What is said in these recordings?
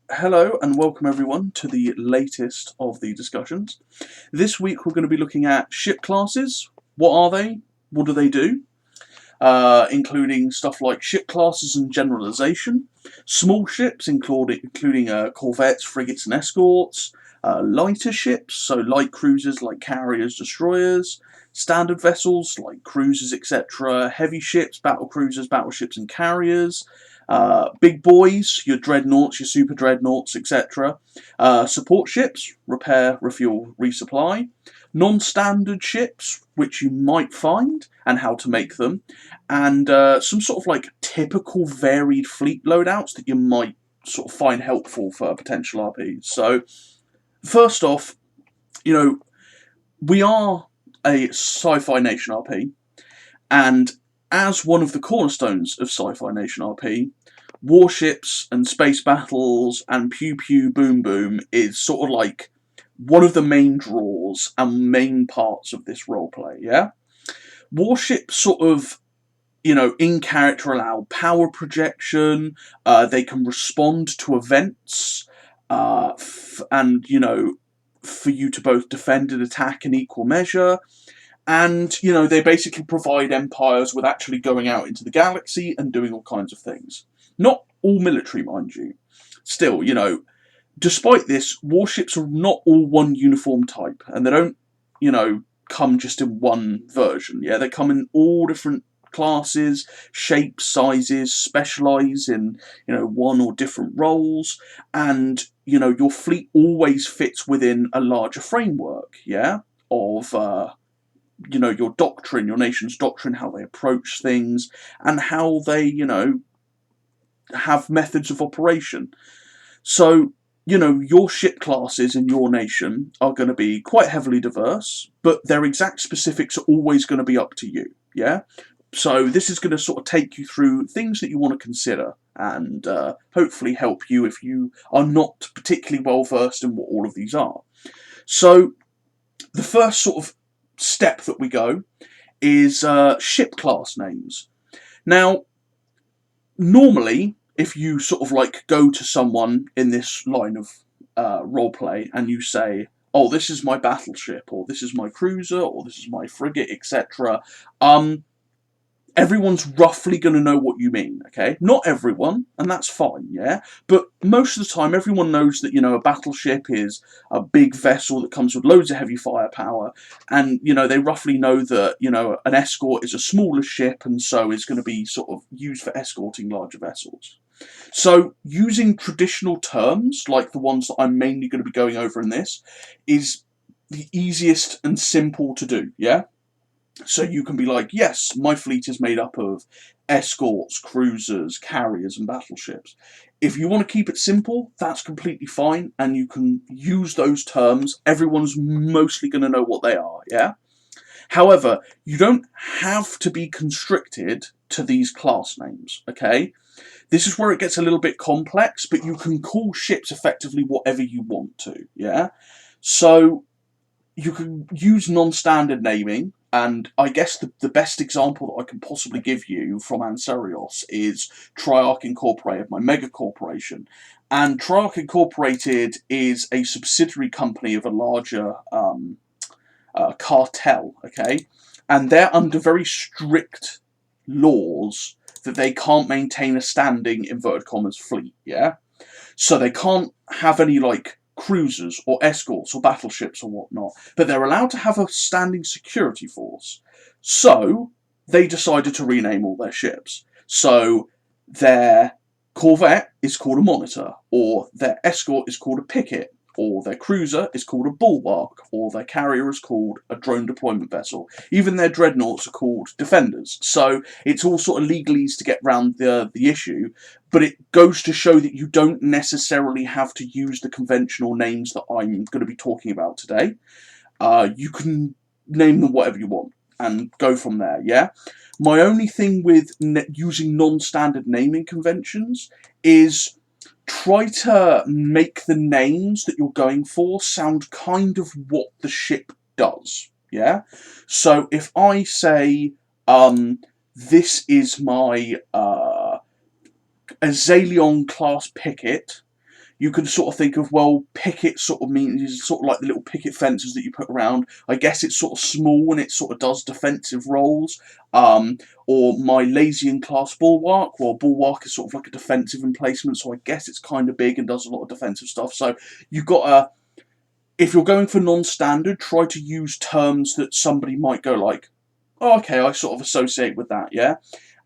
Hello and welcome everyone to the latest of the discussions. This week we're going to be looking at ship classes. What are they? What do they do? Including stuff like ship classes and generalization, small ships including corvettes, frigates and escorts, lighter ships, so light cruisers like carriers, destroyers, standard vessels like cruisers, etc., heavy ships, battle cruisers, battleships and carriers, big boys, your dreadnoughts, your super dreadnoughts, etc., support ships, repair, refuel, resupply, non-standard ships, which you might find, and how to make them, and some sort of like typical varied fleet loadouts that you might sort of find helpful for potential RPs. So, first off, you know, we are a Sci-Fi Nation RP, and as one of the cornerstones of Sci-Fi Nation RP, warships and space battles and pew pew boom boom is sort of like one of the main draws and main parts of this roleplay, yeah? Warships sort of, in character allow power projection, they can respond to events, and, for you to both defend and attack in equal measure. And, they basically provide empires with actually going out into the galaxy and doing all kinds of things. Not all military, mind you. Still, despite this, warships are not all one uniform type, and they don't, come just in one version. Yeah, they come in all different classes, shapes, sizes, specialise in, one or different roles, and, your fleet always fits within a larger framework, yeah, of, your doctrine, your nation's doctrine, how they approach things, and how they, have methods of operation. So, your ship classes in your nation are going to be quite heavily diverse, but their exact specifics are always going to be up to you, yeah? So this is going to sort of take you through things that you want to consider and hopefully help you if you are not particularly well versed in what all of these are. So the first sort of step that we go is ship class names. Now, normally, if you sort of like go to someone in this line of roleplay and you say, oh, this is my battleship, or this is my cruiser, or this is my frigate, etc., everyone's roughly going to know what you mean, okay? Not everyone, and that's fine, yeah? But most of the time, everyone knows that, a battleship is a big vessel that comes with loads of heavy firepower, and, they roughly know that, an escort is a smaller ship, and so is going to be sort of used for escorting larger vessels. So, using traditional terms, like the ones that I'm mainly going to be going over in this, is the easiest and simple to do, yeah? So you can be like, yes, my fleet is made up of escorts, cruisers, carriers, and battleships. If you want to keep it simple, that's completely fine, and you can use those terms. Everyone's mostly going to know what they are, yeah? However, you don't have to be constricted to these class names, okay? This is where it gets a little bit complex, but you can call ships effectively whatever you want to, yeah? So you can use non-standard naming, and I guess the best example that I can possibly give you from Ancerious is Triarch Incorporated, my mega corporation. And Triarch Incorporated is a subsidiary company of a larger cartel, okay? And they're under very strict laws that they can't maintain a standing, inverted commas, fleet, yeah? So they can't have any, like, cruisers or escorts or battleships or whatnot, but they're allowed to have a standing security force. So they decided to rename all their ships. So their corvette is called a monitor, or their escort is called a picket, or their cruiser is called a bulwark, or their carrier is called a drone deployment vessel. Even their dreadnoughts are called defenders. So it's all sort of legalese to get around the issue, but it goes to show that you don't necessarily have to use the conventional names that I'm going to be talking about today. You can name them whatever you want and go from there, yeah? My only thing with using non-standard naming conventions is try to make the names that you're going for sound kind of what the ship does, yeah? So if I say, this is my Azalion class picket, you could sort of think of, well, picket sort of means sort of like the little picket fences that you put around. I guess it's sort of small and it sort of does defensive roles. Or my Lasian class bulwark. Well, bulwark is sort of like a defensive emplacement, so I guess it's kind of big and does a lot of defensive stuff. So you've got to, if you're going for non-standard, try to use terms that somebody might go like, oh, okay, I sort of associate with that, yeah?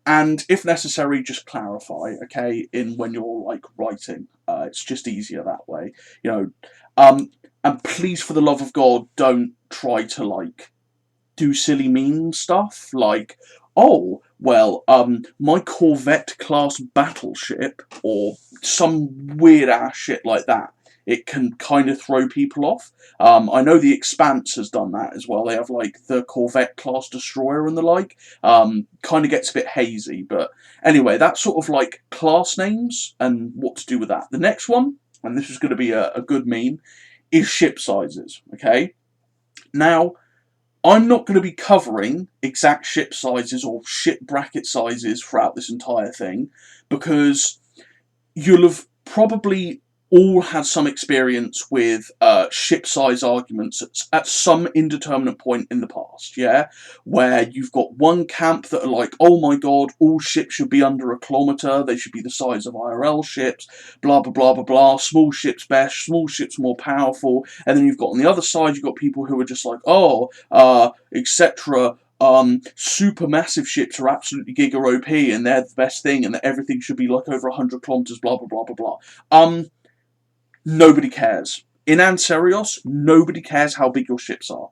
And if necessary, just clarify, okay, in when you're like writing. It's just easier that way, you know. And please, for the love of God, don't try to like do silly mean stuff like, oh, well, my Corvette class battleship, or some weird ass shit like that. It can kind of throw people off. I know The Expanse has done that as well. They have like the Corvette class destroyer and the like. Kind of gets a bit hazy, but anyway, that's sort of like class names and what to do with that. The next one, and this is going to be a good meme, is ship sizes. Okay, now I'm not going to be covering exact ship sizes or ship bracket sizes throughout this entire thing, because you'll have probably all had some experience with ship size arguments at some indeterminate point in the past, yeah? Where you've got one camp that are like, oh my god, all ships should be under 1 kilometre, they should be the size of IRL ships, blah blah blah blah blah, small ships best, small ships more powerful, and then you've got on the other side, you've got people who are just like, oh, etc., supermassive ships are absolutely giga OP and they're the best thing and that everything should be like over 100 kilometers, blah blah blah blah blah. Nobody cares. In Ancerious, nobody cares how big your ships are.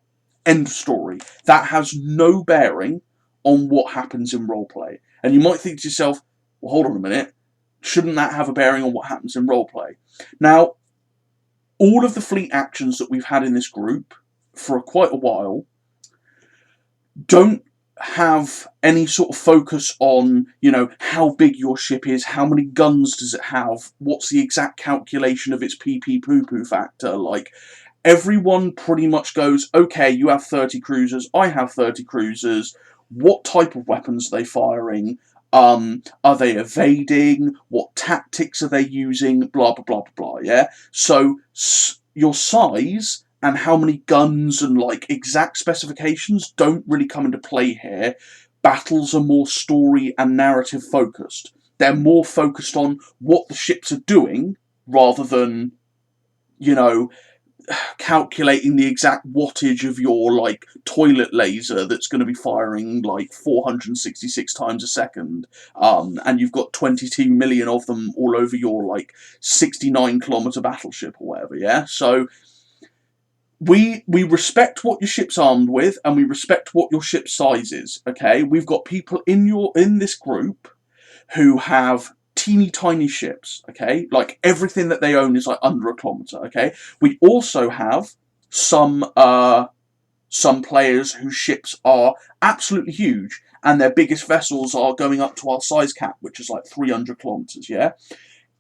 End of story. That has no bearing on what happens in roleplay. And you might think to yourself, well, hold on a minute, shouldn't that have a bearing on what happens in roleplay? Now, all of the fleet actions that we've had in this group for quite a while don't have any sort of focus on, you know, how big your ship is, how many guns does it have, what's the exact calculation of its PP poo poo factor. Like, everyone pretty much goes, okay, you have 30 cruisers, I have 30 cruisers, what type of weapons are they firing, are they evading, what tactics are they using, blah blah blah blah blah, yeah? So your size and how many guns and like exact specifications don't really come into play here. Battles are more story and narrative focused. They're more focused on what the ships are doing rather than, you know, calculating the exact wattage of your like toilet laser that's going to be firing like 466 times a second, and you've got 22 million of them all over your like 69 kilometer battleship or whatever, yeah? So we respect what your ship's armed with, and we respect what your ship size is, okay? We've got people in this group who have teeny tiny ships, okay? Like, everything that they own is like under 1 kilometre, okay? We also have some players whose ships are absolutely huge, and their biggest vessels are going up to our size cap, which is like 300 kilometres, yeah?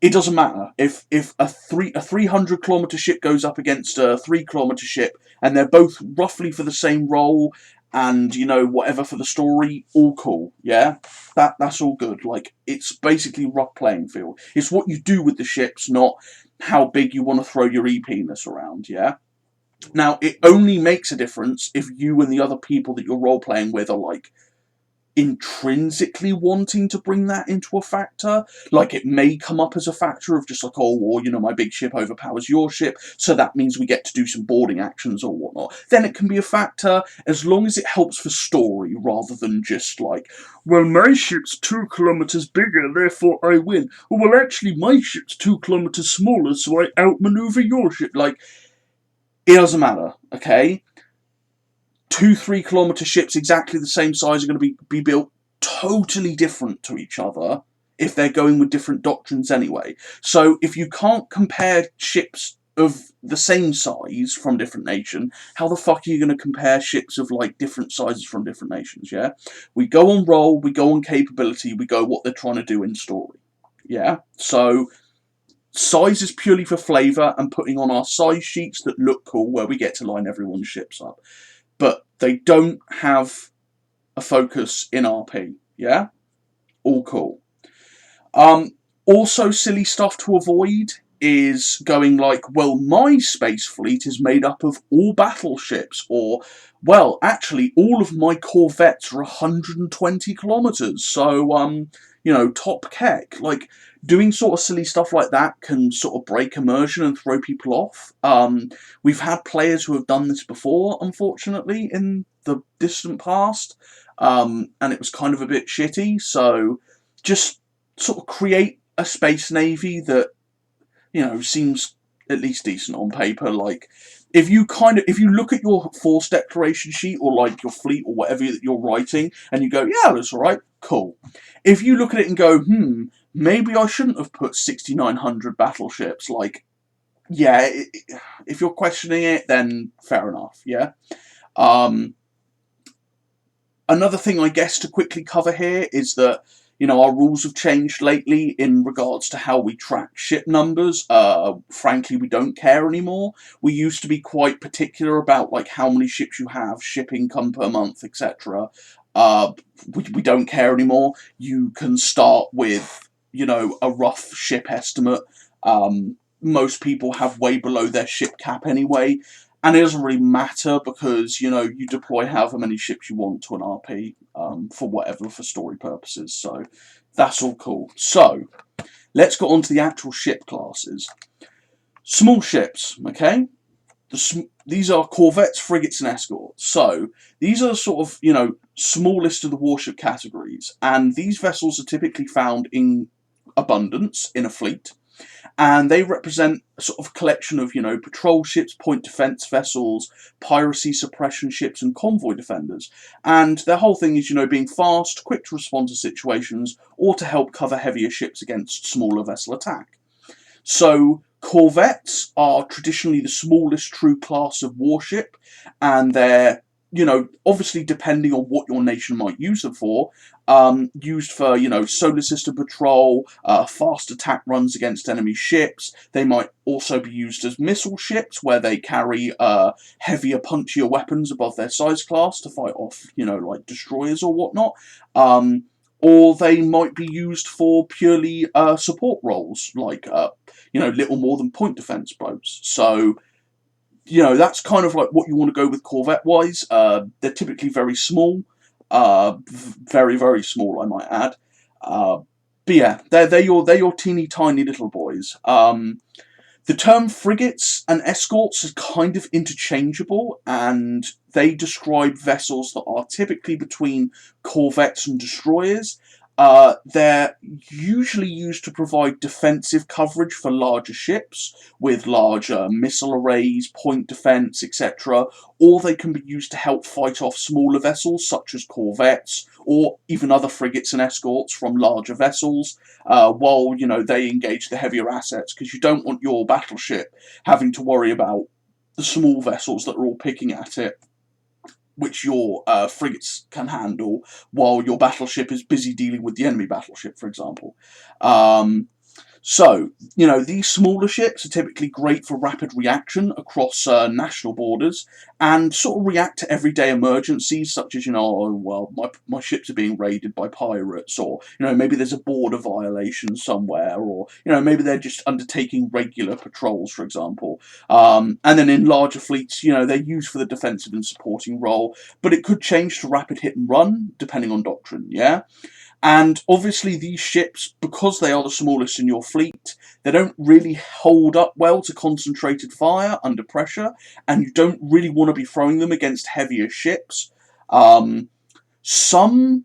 It doesn't matter if a 300 kilometre ship goes up against a 3 kilometre ship, and they're both roughly for the same role, and you know whatever for the story, all cool, yeah. That's all good. Like, it's basically rough playing field. It's what you do with the ships, not how big you want to throw your e-penis around, yeah. Now, it only makes a difference if you and the other people that you're role playing with are like intrinsically wanting to bring that into a factor. Like, it may come up as a factor of just like, oh, well, you know, my big ship overpowers your ship, so that means we get to do some boarding actions or whatnot. Then it can be a factor, as long as it helps for story, rather than just like, well, my ship's 2 kilometres bigger, therefore I win. Oh, well, actually, my ship's 2 kilometres smaller, so I outmaneuver your ship. Like, it doesn't matter, okay? 2-3 kilometre ships exactly the same size are going to be built totally different to each other if they're going with different doctrines anyway. So if you can't compare ships of the same size from different nations, how the fuck are you going to compare ships of like different sizes from different nations, yeah? We go on roll, we go on capability, we go what they're trying to do in story, yeah? So size is purely for flavour and putting on our size sheets that look cool where we get to line everyone's ships up. But they don't have a focus in RP, yeah? All cool. Also, silly stuff to avoid is going like, well, my space fleet is made up of all battleships, or, well, actually, all of my corvettes are 120 kilometres, so, top keck. Like, doing sort of silly stuff like that can sort of break immersion and throw people off. We've had players who have done this before, unfortunately, in the distant past, and it was kind of a bit shitty, so just sort of create a space navy that seems at least decent on paper. Like, if you look at your force declaration sheet, or like your fleet, or whatever that you're writing, and you go, yeah, that's alright, cool. If you look at it and go, maybe I shouldn't have put 6,900 battleships, like, yeah, if you're questioning it, then fair enough, yeah? Another thing, I guess, to quickly cover here is that our rules have changed lately in regards to how we track ship numbers. Frankly, we don't care anymore. We used to be quite particular about like how many ships you have, ship income per month, etc. We don't care anymore. You can start with a rough ship estimate. Most people have way below their ship cap anyway. And it doesn't really matter because, you deploy however many ships you want to an RP for story purposes. So that's all cool. So let's get on to the actual ship classes. Small ships, okay? These are corvettes, frigates, and escorts. So these are sort of, smallest of the warship categories. And these vessels are typically found in abundance in a fleet. And they represent a sort of collection of, patrol ships, point defence vessels, piracy suppression ships, and convoy defenders. And their whole thing is, being fast, quick to respond to situations, or to help cover heavier ships against smaller vessel attack. So, corvettes are traditionally the smallest true class of warship, and they're obviously depending on what your nation might use them for, used for, solar system patrol, fast attack runs against enemy ships. They might also be used as missile ships, where they carry heavier, punchier weapons above their size class to fight off, like destroyers or whatnot. Or they might be used for purely support roles, like, little more than point defense boats. So, that's kind of like what you want to go with corvette-wise. They're typically very small. Very, very small, I might add. But yeah, they're your teeny tiny little boys. The term frigates and escorts is kind of interchangeable, and they describe vessels that are typically between corvettes and destroyers. They're usually used to provide defensive coverage for larger ships, with larger missile arrays, point defence, etc. Or they can be used to help fight off smaller vessels, such as corvettes, or even other frigates and escorts from larger vessels, while, they engage the heavier assets, because you don't want your battleship having to worry about the small vessels that are all picking at it, which your frigates can handle, while your battleship is busy dealing with the enemy battleship, for example. So, these smaller ships are typically great for rapid reaction across national borders, and sort of react to everyday emergencies, such as, my ships are being raided by pirates, or, maybe there's a border violation somewhere, or, maybe they're just undertaking regular patrols, for example. And then in larger fleets, they're used for the defensive and supporting role, but it could change to rapid hit and run, depending on doctrine, yeah? And obviously these ships, because they are the smallest in your fleet, they don't really hold up well to concentrated fire under pressure, and you don't really want to be throwing them against heavier ships. Some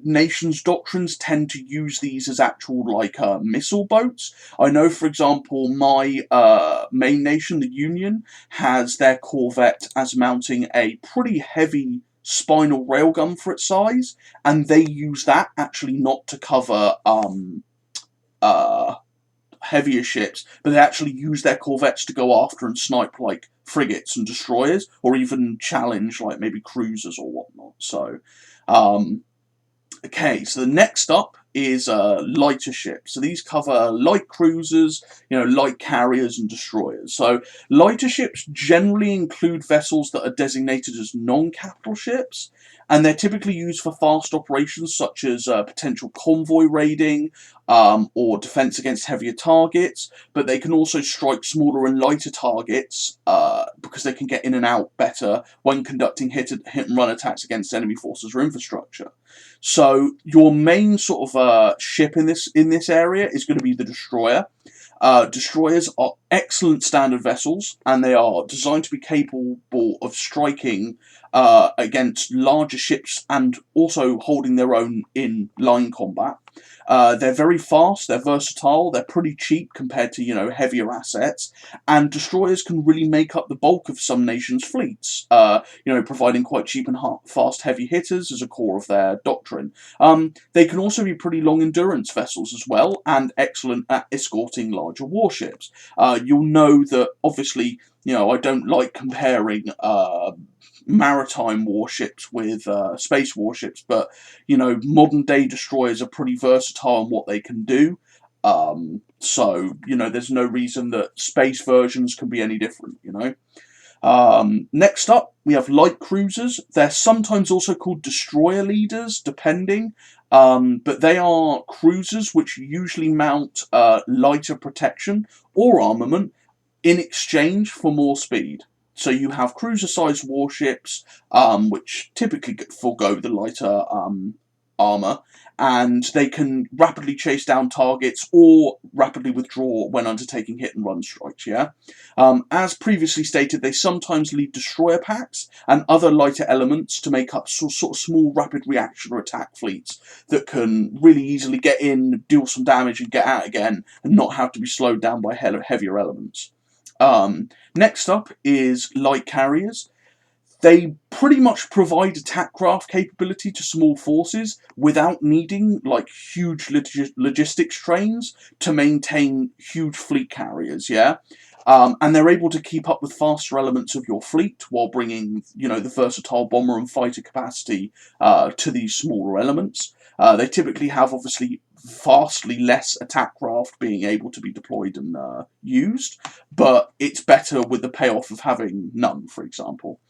nations' doctrines tend to use these as actual, like, missile boats. I know, for example, my main nation, the Union, has their corvette as mounting a pretty heavy spinal railgun for its size, and they use that actually not to cover heavier ships, but they actually use their corvettes to go after and snipe, like, frigates and destroyers, or even challenge, like, maybe cruisers or whatnot. So, okay, so the next up is lighter ships. So these cover light cruisers, light carriers and destroyers. So lighter ships generally include vessels that are designated as non-capital ships, and they're typically used for fast operations such as potential convoy raiding or defense against heavier targets, but they can also strike smaller and lighter targets because they can get in and out better when conducting hit and run attacks against enemy forces or infrastructure. So your main sort of ship in this area is going to be the destroyer. Destroyers are excellent standard vessels, and they are designed to be capable of striking against larger ships and also holding their own in line combat. They're very fast, they're versatile, they're pretty cheap compared to, heavier assets, and destroyers can really make up the bulk of some nations' fleets, providing quite cheap and fast heavy hitters as a core of their doctrine. They can also be pretty long endurance vessels as well, and excellent at escorting larger warships. You'll know that, obviously, I don't like comparing maritime warships with space warships, but modern day destroyers are pretty versatile in what they can do. So there's no reason that space versions can be any different. Next up, we have light cruisers. They're sometimes also called destroyer leaders, depending. But they are cruisers which usually mount lighter protection or armament in exchange for more speed. So you have cruiser-sized warships, which typically forego the lighter armour, and they can rapidly chase down targets or rapidly withdraw when undertaking hit-and-run strikes, yeah? As previously stated, they sometimes lead destroyer packs and other lighter elements to make up sort of small rapid reaction or attack fleets that can really easily get in, deal some damage, and get out again, and not have to be slowed down by heavier elements. Next up is light carriers. They pretty much provide attack craft capability to small forces without needing huge logistics trains to maintain huge fleet carriers, yeah? And they're able to keep up with faster elements of your fleet while bringing, the versatile bomber and fighter capacity to these smaller elements. They typically have, obviously, vastly less attack craft being able to be deployed and used, but it's better with the payoff of having none, for example.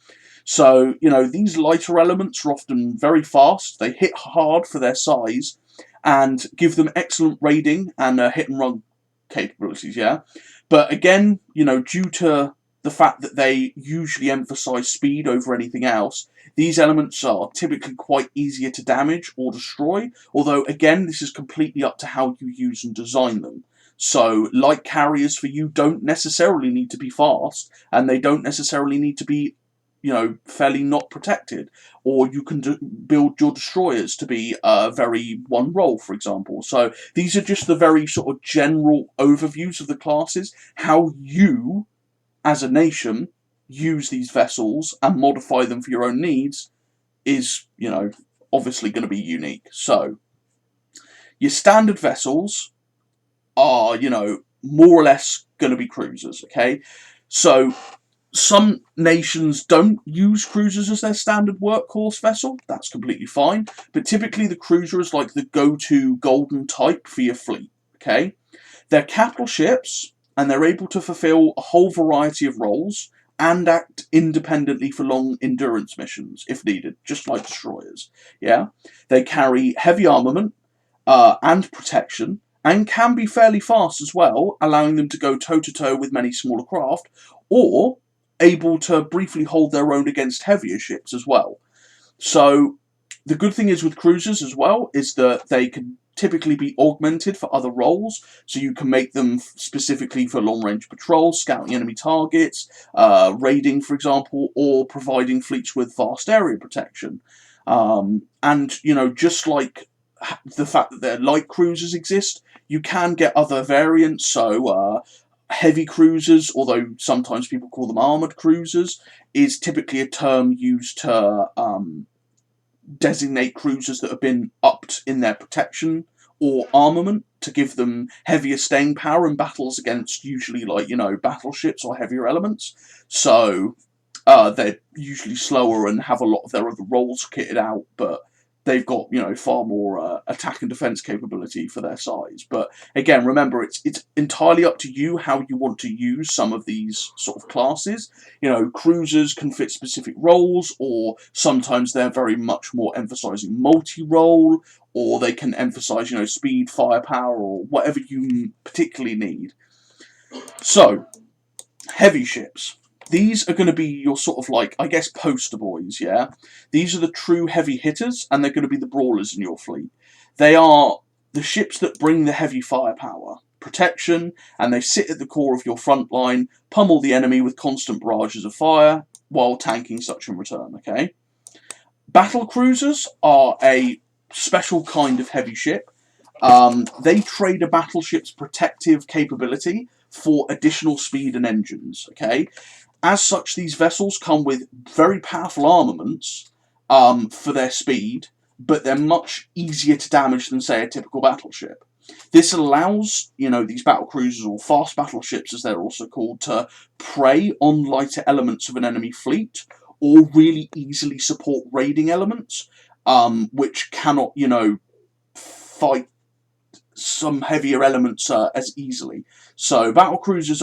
So, these lighter elements are often very fast, they hit hard for their size, and give them excellent raiding and hit and run capabilities, yeah? But again, due to the fact that they usually emphasize speed over anything else, these elements are typically quite easier to damage or destroy, although again, this is completely up to how you use and design them. So, light carriers for you don't necessarily need to be fast, and they don't necessarily need to be fairly not protected, or you can build your destroyers to be very one role, for example. So these are just the very sort of general overviews of the classes. How you, as a nation, use these vessels and modify them for your own needs is, obviously going to be unique. So your standard vessels are, more or less going to be cruisers, okay? So some nations don't use cruisers as their standard workhorse vessel. That's completely fine. But typically the cruiser is like the go-to golden type for your fleet, okay? They're capital ships, and they're able to fulfill a whole variety of roles and act independently for long endurance missions, if needed, just like destroyers, yeah? They carry heavy armament and protection, and can be fairly fast as well, allowing them to go toe-to-toe with many smaller craft, or able to briefly hold their own against heavier ships as well. So the good thing is with cruisers as well is that they can typically be augmented for other roles, so you can make them specifically for long-range patrols, scouting enemy targets, raiding, for example, or providing fleets with vast area protection. And, just like the fact that their light cruisers exist, you can get other variants, so heavy cruisers, although sometimes people call them armoured cruisers, is typically a term used to designate cruisers that have been upped in their protection or armament to give them heavier staying power in battles against usually battleships or heavier elements. So they're usually slower and have a lot of their other roles kitted out, but they've got, you know, far more attack and defense capability for their size. But again, remember, it's entirely up to you how you want to use some of these sort of classes. You know, cruisers can fit specific roles, or sometimes they're very much more emphasizing multi-role, or they can emphasize, you know, speed, firepower, or whatever you particularly need. So, heavy ships. These are going to be your sort of like, I guess, poster boys, yeah? These are the true heavy hitters, and they're going to be the brawlers in your fleet. They are the ships that bring the heavy firepower, protection, and they sit at the core of your front line, pummel the enemy with constant barrages of fire, while tanking such in return, okay? Battle cruisers are a special kind of heavy ship. They trade a battleship's protective capability for additional speed and engines, okay? As such, these vessels come with very powerful armaments for their speed, but they're much easier to damage than, say, a typical battleship. This allows, you know, these battle cruisers, or fast battleships as they're also called, to prey on lighter elements of an enemy fleet, or really easily support raiding elements, which cannot, you know, fight some heavier elements as easily. So battle cruisers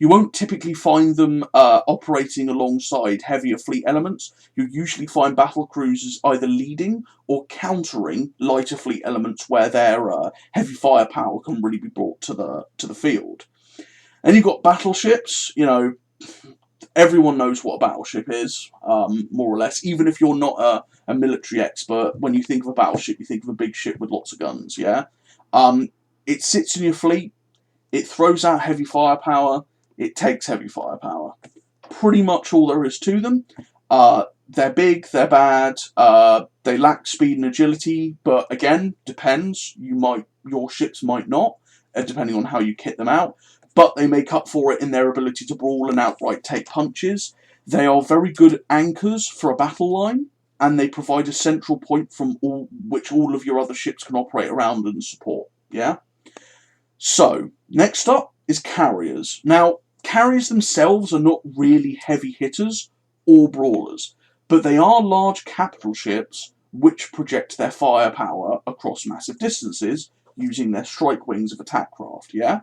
you won't typically find them operating alongside heavier fleet elements. You usually find battle cruisers either leading or countering lighter fleet elements where their heavy firepower can really be brought to the field. And you've got battleships. You know, everyone knows what a battleship is, more or less. Even if you're not a military expert, when you think of a battleship, you think of a big ship with lots of guns, yeah? It sits in your fleet, it throws out heavy firepower, it takes heavy firepower. Pretty much all there is to them. They're big, they're bad, they lack speed and agility, but again, depends. Your ships might not, depending on how you kit them out. But they make up for it in their ability to brawl and outright take punches. They are very good anchors for a battle line, and they provide a central point from which all of your other ships can operate around and support, yeah? So, next up is carriers. Now, carriers themselves are not really heavy hitters or brawlers, but they are large capital ships which project their firepower across massive distances using their strike wings of attack craft, yeah?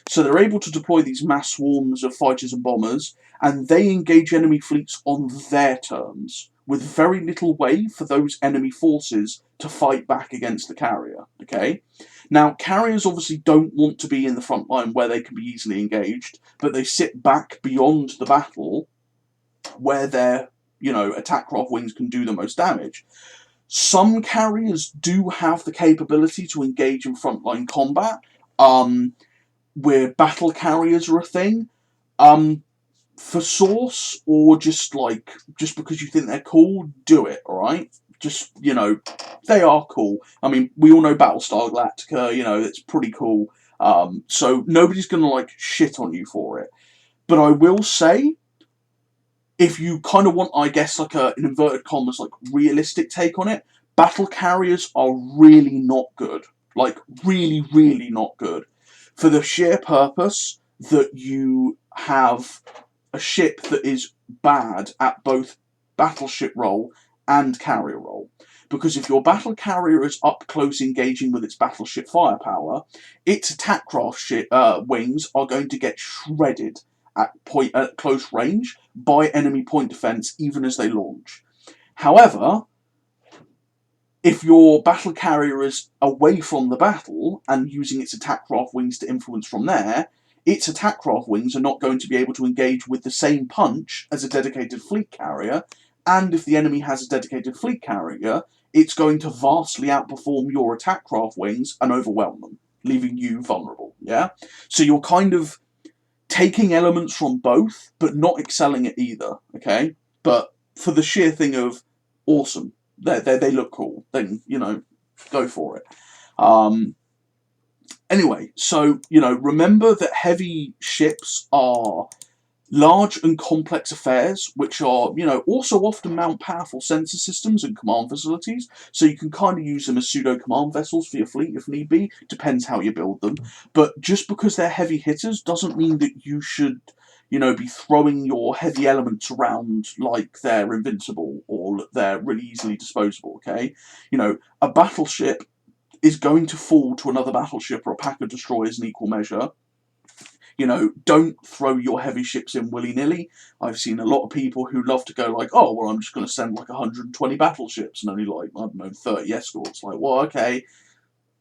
So they're able to deploy these mass swarms of fighters and bombers, and they engage enemy fleets on their terms, with very little way for those enemy forces to fight back against the carrier, okay? Now, carriers obviously don't want to be in the front line where they can be easily engaged, but they sit back beyond the battle where their, you know, attack craft wings can do the most damage. Some carriers do have the capability to engage in frontline combat, where battle carriers are a thing. For source, or just because you think they're cool, do it, alright? Just, you know, they are cool. I mean, we all know Battlestar Galactica, you know, it's pretty cool. So nobody's gonna, like, shit on you for it. But I will say, if you kind of want, I guess, like in inverted commas, like, realistic take on it, battle carriers are really not good. Like, really, really not good. For the sheer purpose that you have a ship that is bad at both battleship role and carrier role. Because if your battle carrier is up close engaging with its battleship firepower, its attack craft wings are going to get shredded at close range by enemy point defense, even as they launch. However, if your battle carrier is away from the battle and using its attack craft wings to influence from there, its attack craft wings are not going to be able to engage with the same punch as a dedicated fleet carrier, and if the enemy has a dedicated fleet carrier, it's going to vastly outperform your attack craft wings and overwhelm them, leaving you vulnerable, yeah? So you're kind of taking elements from both, but not excelling at either, okay? But for the sheer thing of awesome, they look cool, then, you know, go for it. Anyway, so, you know, remember that heavy ships are large and complex affairs, which are, you know, also often mount powerful sensor systems and command facilities, so you can kind of use them as pseudo-command vessels for your fleet if need be, depends how you build them. But just because they're heavy hitters doesn't mean that you should, you know, be throwing your heavy elements around like they're invincible or they're really easily disposable, okay? You know, a battleship is going to fall to another battleship or a pack of destroyers in equal measure. You know, don't throw your heavy ships in willy-nilly. I've seen a lot of people who love to go like, oh, well, I'm just going to send like 120 battleships and only like, I don't know, 30 escorts. Like, well, okay,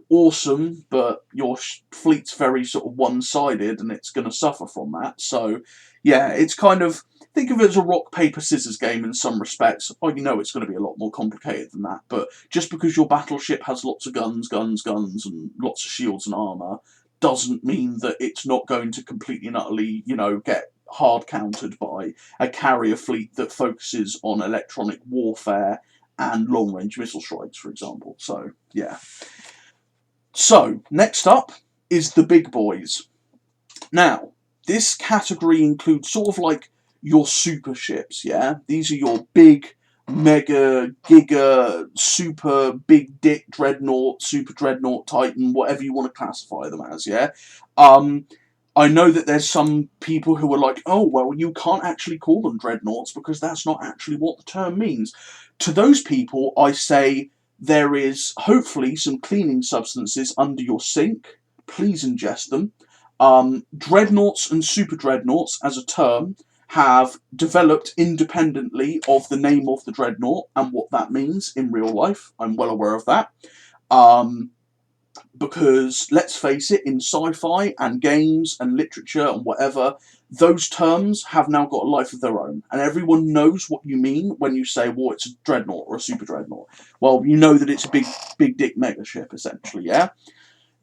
awesome, but your fleet's very sort of one-sided and it's going to suffer from that. So, yeah, it's kind of, think of it as a rock, paper, scissors game in some respects. Oh, you know it's going to be a lot more complicated than that, but just because your battleship has lots of guns, and lots of shields and armour, doesn't mean that it's not going to completely and utterly, you know, get hard countered by a carrier fleet that focuses on electronic warfare and long-range missile strikes, for example. So, yeah. So, next up is the big boys. Now, this category includes sort of like your super ships, yeah? These are your big, mega, giga, super, big dick dreadnought, super dreadnought, titan, whatever you want to classify them as, yeah? I know that there's some people who are like, oh, well, you can't actually call them dreadnoughts because that's not actually what the term means. To those people, I say there is hopefully some cleaning substances under your sink. Please ingest them. Dreadnoughts and super dreadnoughts, as a term, have developed independently of the name of the dreadnought and what that means in real life. I'm well aware of that. Because, let's face it, in sci-fi and games and literature and whatever, those terms have now got a life of their own. And everyone knows what you mean when you say, well, it's a dreadnought or a super dreadnought. Well, you know that it's a big dick mega ship, essentially, yeah?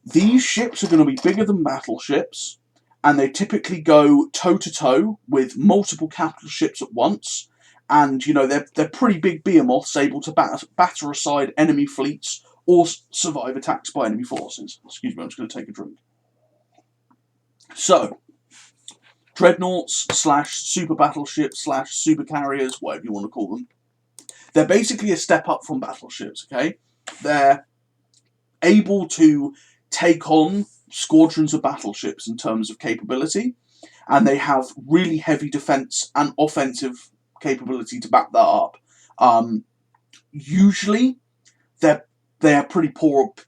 These ships are going to be bigger than battleships, and they typically go toe-to-toe with multiple capital ships at once. And, you know, they're pretty big behemoths, able to batter aside enemy fleets or survive attacks by enemy forces. Excuse me, I'm just going to take a drink. So, dreadnoughts / super battleships / super carriers, whatever you want to call them. They're basically a step up from battleships, okay? They're able to take on squadrons of battleships in terms of capability, and they have really heavy defense and offensive capability to back that up. Usually, they are pretty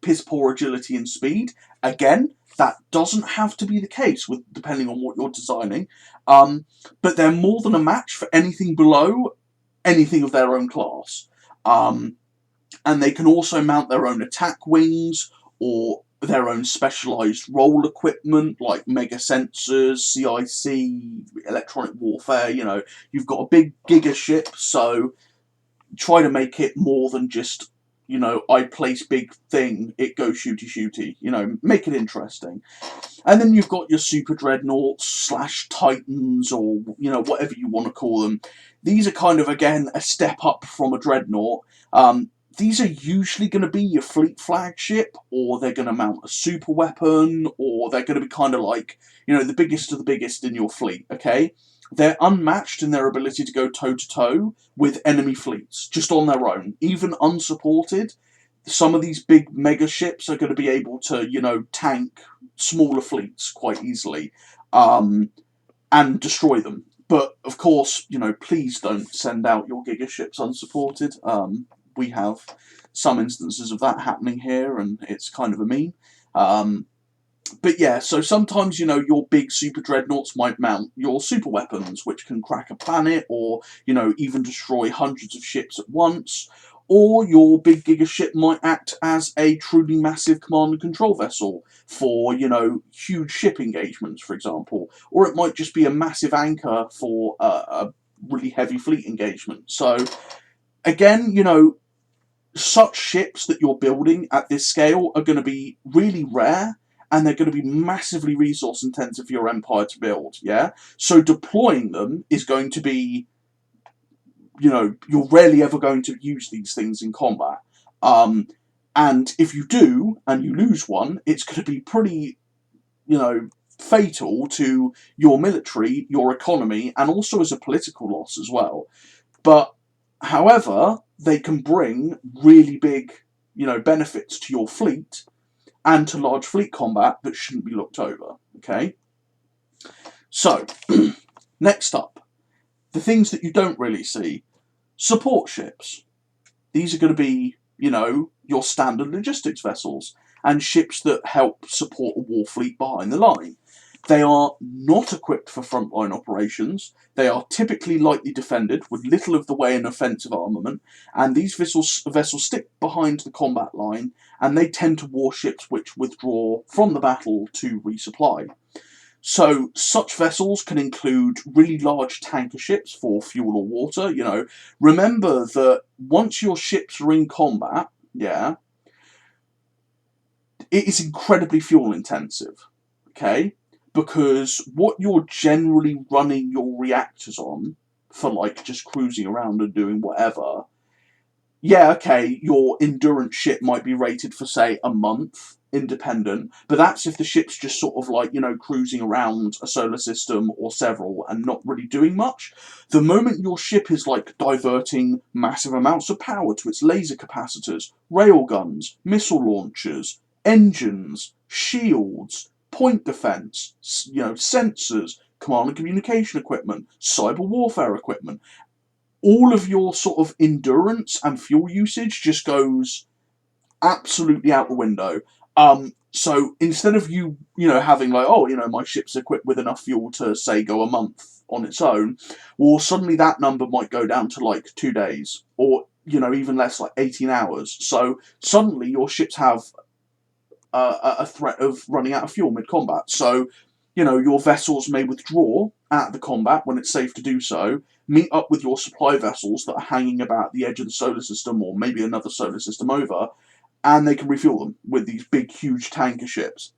piss poor agility and speed. Again, that doesn't have to be the case with depending on what you're designing. But they're more than a match for anything below anything of their own class. And they can also mount their own attack wings or their own specialised role equipment like mega sensors, CIC, electronic warfare. You know, you've got a big giga ship, so try to make it more than just, you know, I place big thing, it goes shooty shooty. You know, make it interesting. And then you've got your super dreadnoughts / titans, or, you know, whatever you want to call them. These are kind of, again, a step up from a dreadnought. These are usually going to be your fleet flagship, or they're going to mount a super weapon, or they're going to be kind of like, you know, the biggest of the biggest in your fleet, okay? They're unmatched in their ability to go toe-to-toe with enemy fleets, just on their own. Even unsupported, some of these big mega ships are going to be able to, you know, tank smaller fleets quite easily, and destroy them. But, of course, you know, please don't send out your giga ships unsupported. We have some instances of that happening here, and it's kind of a meme. But yeah, so sometimes, you know, your big super dreadnoughts might mount your super weapons, which can crack a planet, or, you know, even destroy hundreds of ships at once. Or your big giga ship might act as a truly massive command and control vessel for, you know, huge ship engagements, for example. Or it might just be a massive anchor for a really heavy fleet engagement. So, again, you know, such ships that you're building at this scale are going to be really rare, and they're going to be massively resource intensive for your empire to build, yeah? So deploying them is going to be, you know, you're rarely ever going to use these things in combat. And if you do, and you lose one, it's going to be pretty, you know, fatal to your military, your economy, and also as a political loss as well. But, however, they can bring really big, you know, benefits to your fleet and to large fleet combat that shouldn't be looked over, okay? So, Next up, the things that you don't really see. Support ships. These are going to be, your standard logistics vessels and ships that help support a war fleet behind the line. They are not equipped for frontline operations. They are typically lightly defended with little of the way in offensive armament, and these vessels stick behind the combat line, and they tend to warships which withdraw from the battle to resupply. So such vessels can include really large tanker ships for fuel or water. Remember that once your ships are in combat, it is incredibly fuel intensive. Okay, because what you're generally running your reactors on for just cruising around and doing whatever. Your endurance ship might be rated for, say, a month, independent, but that's if the ship's just sort of cruising around a solar system or several and not really doing much. The moment your ship is diverting massive amounts of power to its laser capacitors, railguns, missile launchers, engines, shields, point defense, sensors, command and communication equipment, cyber warfare equipment, all of your sort of endurance and fuel usage just goes absolutely out the window. So instead of having my ship's equipped with enough fuel to, say, go a month on its own, well, suddenly that number might go down to 2 days, or even less, 18 hours. So suddenly your ships have a threat of running out of fuel mid-combat. So your vessels may withdraw at the combat when it's safe to do so, meet up with your supply vessels that are hanging about the edge of the solar system or maybe another solar system over, and they can refuel them with these big, huge tanker ships.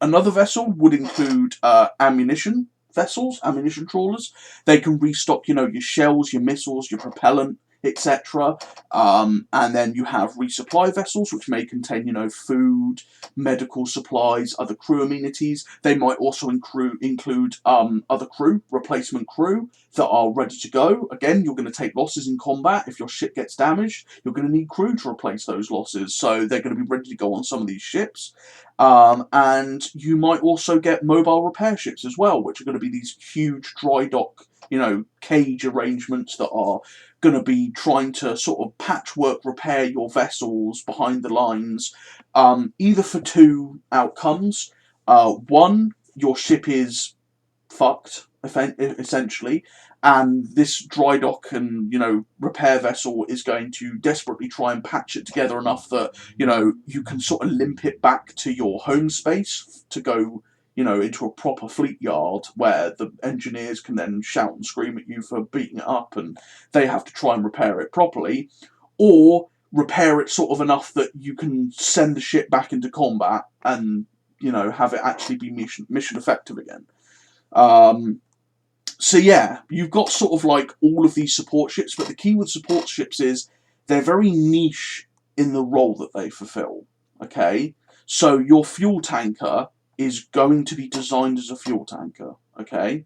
Another vessel would include ammunition vessels, ammunition trawlers. They can restock, your shells, your missiles, your propellant, etc. And then you have resupply vessels, which may contain, food, medical supplies, other crew amenities. They might also include other crew, replacement crew, that are ready to go. Again, you're going to take losses in combat. If your ship gets damaged, you're going to need crew to replace those losses. So they're going to be ready to go on some of these ships. And you might also get mobile repair ships as well, which are going to be these huge dry dock, cage arrangements that are going to be trying to sort of patchwork repair your vessels behind the lines, either for two outcomes. One, your ship is fucked, essentially, and this dry dock and repair vessel is going to desperately try and patch it together enough that you can sort of limp it back to your home space to go into a proper fleet yard where the engineers can then shout and scream at you for beating it up, and they have to try and repair it properly, or repair it sort of enough that you can send the ship back into combat and have it actually be mission effective again. So yeah, you've got sort of all of these support ships, but the key with support ships is they're very niche in the role that they fulfill. Okay, so your fuel tanker is going to be designed as a fuel tanker. Okay,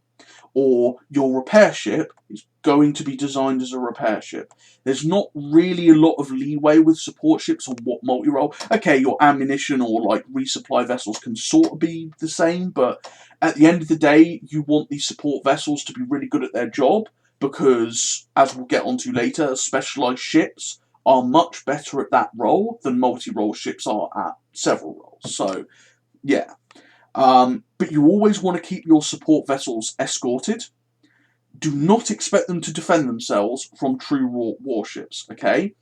or your repair ship is going to be designed as a repair ship. There's not really a lot of leeway with support ships on what multi-role. Okay, your ammunition or resupply vessels can sort of be the same, but at the end of the day, you want these support vessels to be really good at their job, because, as we'll get onto later, specialised ships are much better at that role than multi-role ships are at several roles. So, yeah. But you always want to keep your support vessels escorted. Do not expect them to defend themselves from true warships, okay?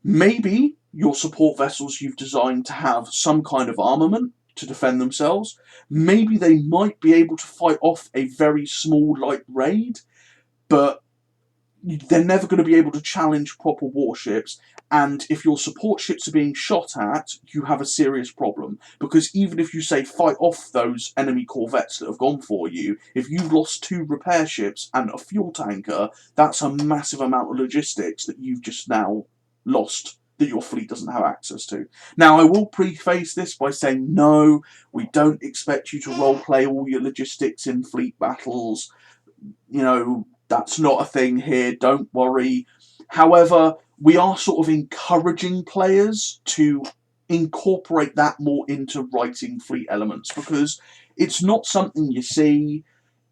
Maybe your support vessels you've designed to have some kind of armament to defend themselves. Maybe they might be able to fight off a very small light raid, but they're never going to be able to challenge proper warships, and if your support ships are being shot at, you have a serious problem, because even if you, say, fight off those enemy corvettes that have gone for you, if you've lost 2 repair ships and a fuel tanker, that's a massive amount of logistics that you've just now lost, that your fleet doesn't have access to. Now, I will preface this by saying, no, we don't expect you to roleplay all your logistics in fleet battles. That's not a thing here, don't worry. However, we are sort of encouraging players to incorporate that more into writing fleet elements, because it's not something you see.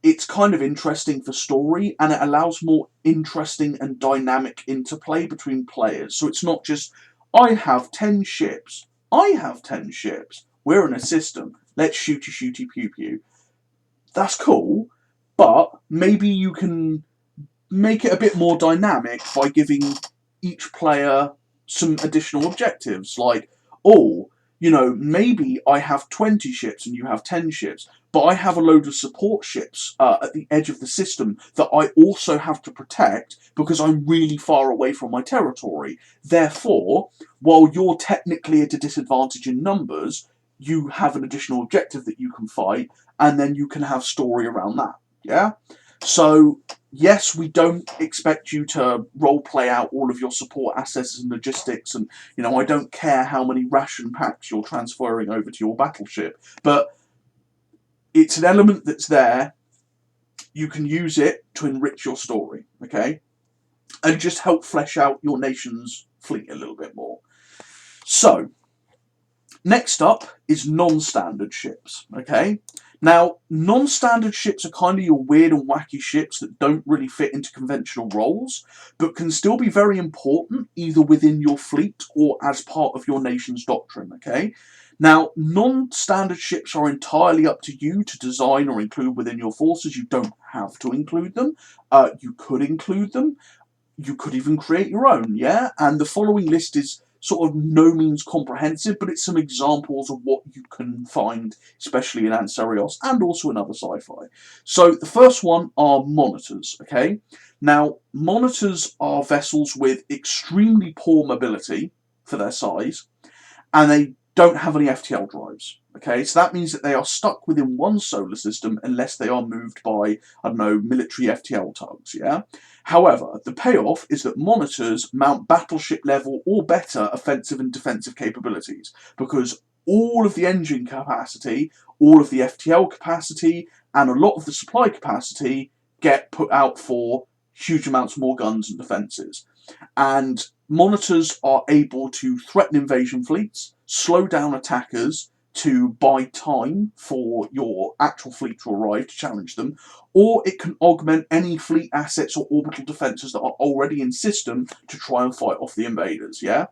it's kind of interesting for story, and it allows more interesting and dynamic interplay between players. So it's not just, I have 10 ships, I have 10 ships, we're in a system, let's shooty shooty pew pew. That's cool, but maybe you can make it a bit more dynamic by giving each player some additional objectives, like, oh, maybe I have 20 ships and you have 10 ships, but I have a load of support ships at the edge of the system that I also have to protect because I'm really far away from my territory. Therefore, while you're technically at a disadvantage in numbers, you have an additional objective that you can fight, and then you can have story around that. Yeah? So, yes, we don't expect you to role play out all of your support assets and logistics, and I don't care how many ration packs you're transferring over to your battleship, but it's an element that's there. You can use it to enrich your story, okay, and just help flesh out your nation's fleet a little bit more. So, next up is non-standard ships, okay? Now, non-standard ships are kind of your weird and wacky ships that don't really fit into conventional roles, but can still be very important either within your fleet or as part of your nation's doctrine, okay? Now, non-standard ships are entirely up to you to design or include within your forces. You don't have to include them. You could include them. You could even create your own, yeah? And the following list is sort of no means comprehensive, but it's some examples of what you can find, especially in Ancerious and also in other sci-fi. So the first one are monitors, okay? Now, monitors are vessels with extremely poor mobility for their size, and they don't have any FTL drives. Okay, so that means that they are stuck within one solar system unless they are moved by, I don't know, military FTL tugs, yeah? However, the payoff is that monitors mount battleship level or better offensive and defensive capabilities, because all of the engine capacity, all of the FTL capacity, and a lot of the supply capacity get put out for huge amounts more guns and defences. And monitors are able to threaten invasion fleets, slow down attackers to buy time for your actual fleet to arrive to challenge them, or it can augment any fleet assets or orbital defences that are already in system to try and fight off the invaders, yeah?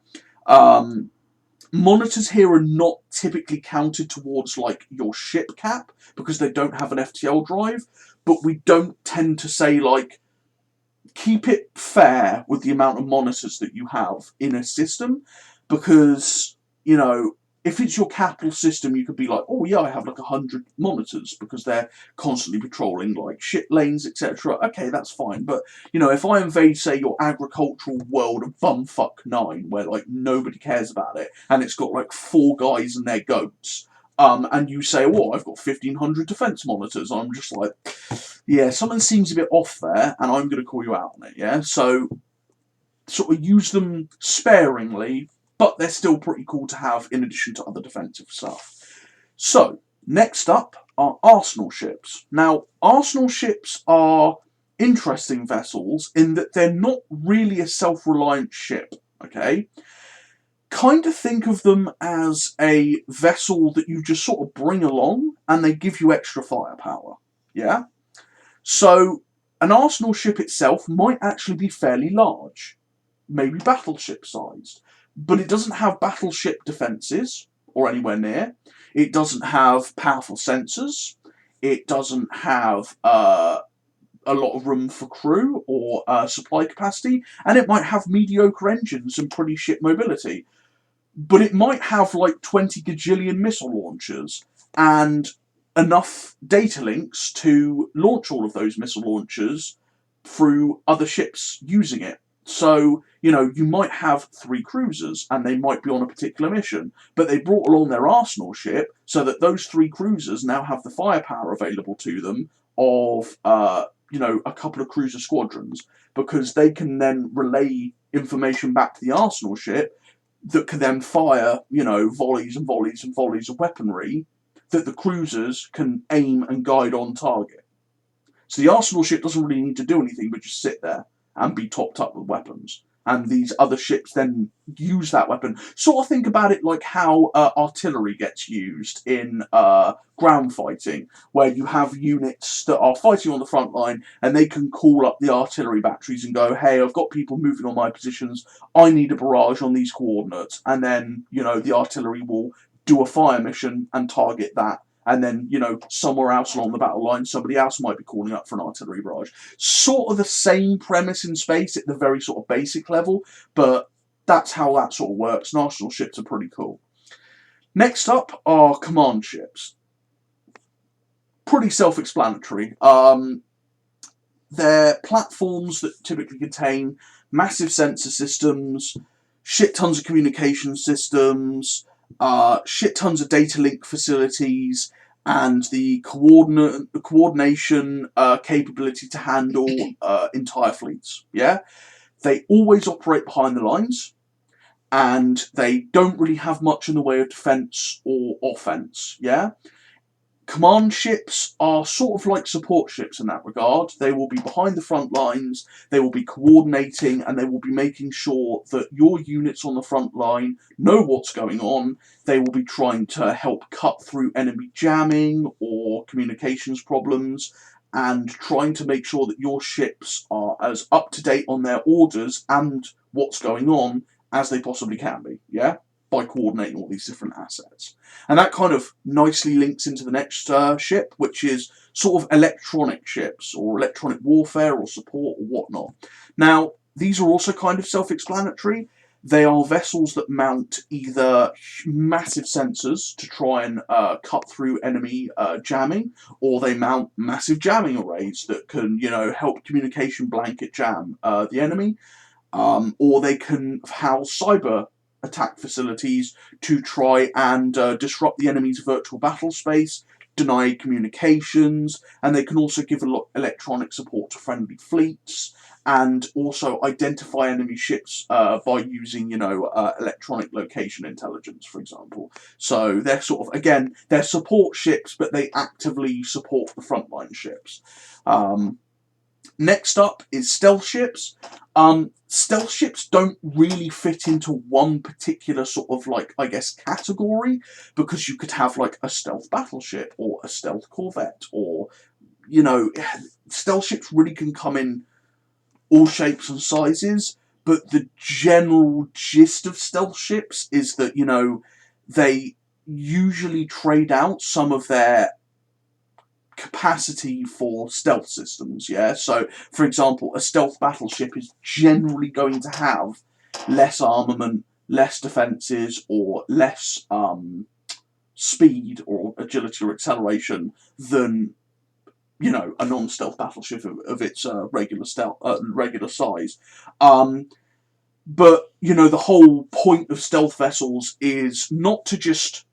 Monitors here are not typically counted towards like your ship cap because they don't have an FTL drive, but we don't tend to say like, keep it fair with the amount of monitors that you have in a system, because, if it's your capital system, you could be like, oh yeah, I have like 100 monitors because they're constantly patrolling like ship lanes, etc. Okay, that's fine. But, if I invade, say, your agricultural world of Bumfuck 9, where like nobody cares about it, and it's got like 4 guys and their goats, and you say, oh, I've got 1,500 defence monitors, I'm just like, yeah, something seems a bit off there, and I'm going to call you out on it, yeah? So, sort of use them sparingly, but they're still pretty cool to have in addition to other defensive stuff. So, next up are arsenal ships. Now, arsenal ships are interesting vessels in that they're not really a self-reliant ship, okay? Kind of think of them as a vessel that you just sort of bring along and they give you extra firepower, yeah? So, an arsenal ship itself might actually be fairly large, maybe battleship sized, but it doesn't have battleship defences, or anywhere near. It doesn't have powerful sensors. It doesn't have a lot of room for crew or supply capacity, and it might have mediocre engines and pretty shit mobility. But it might have like 20 gajillion missile launchers and enough data links to launch all of those missile launchers through other ships using it. So, you might have 3 cruisers and they might be on a particular mission, but they brought along their arsenal ship so that those 3 cruisers now have the firepower available to them of, a couple of cruiser squadrons, because they can then relay information back to the arsenal ship that can then fire, volleys and volleys and volleys of weaponry that the cruisers can aim and guide on target. So the arsenal ship doesn't really need to do anything but just sit there and be topped up with weapons. and these other ships then use that weapon. Sort of think about it like how artillery gets used in ground fighting, where you have units that are fighting on the front line and they can call up the artillery batteries and go, hey, I've got people moving on my positions, I need a barrage on these coordinates, and then, you know, the artillery will do a fire mission and target that. And then, you know, somewhere else along the battle line, somebody else might be calling up for an artillery barrage. Sort of the same premise in space at the very sort of basic level, but that's how that sort of works. National ships are pretty cool. Next up are command ships. Pretty self-explanatory. They're platforms that typically contain massive sensor systems, shit tons of communication systems, shit tons of data link facilities, and the coordination capability to handle entire fleets. Yeah, they always operate behind the lines, and they don't really have much in the way of defense or offense. Yeah. Command ships are sort of like support ships in that regard. They will be behind the front lines, they will be coordinating, and they will be making sure that your units on the front line know what's going on. They will be trying to help cut through enemy jamming or communications problems, and trying to make sure that your ships are as up to date on their orders and what's going on as they possibly can be, yeah? By coordinating all these different assets. And that kind of nicely links into the next ship, which is sort of electronic ships, or electronic warfare, or support, or whatnot. Now, these are also kind of self-explanatory. They are vessels that mount either massive sensors to try and cut through enemy jamming, or they mount massive jamming arrays that can, you know, help communication blanket jam the enemy, or they can house cyber attack facilities to try and disrupt the enemy's virtual battle space, deny communications, and they can also give electronic support to friendly fleets, and also identify enemy ships by using, you know, electronic location intelligence, for example. So they're sort of, again, they're support ships, but they actively support the frontline ships. Next up is stealth ships. Stealth ships don't really fit into one particular sort of, like, I guess, category, because you could have, like, a stealth battleship, or a stealth corvette, or, you know, stealth ships really can come in all shapes and sizes, but the general gist of stealth ships is that, you know, they usually trade out some of their capacity for stealth systems, yeah? So, for example, a stealth battleship is generally going to have less armament, less defences, or less speed, or agility, or acceleration than, you know, a non-stealth battleship of its regular size. But, you know, the whole point of stealth vessels is not to just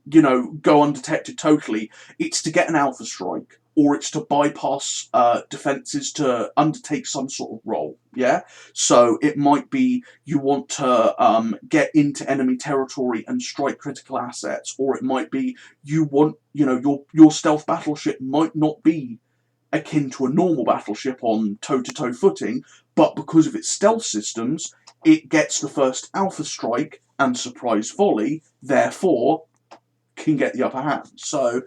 you know, go undetected totally. It's to get an alpha strike, or it's to bypass defences to undertake some sort of role, yeah? So it might be you want to get into enemy territory and strike critical assets, or it might be you want, you know, your stealth battleship might not be akin to a normal battleship on toe-to-toe footing, but because of its stealth systems, it gets the first alpha strike and surprise volley, therefore can get the upper hand. So,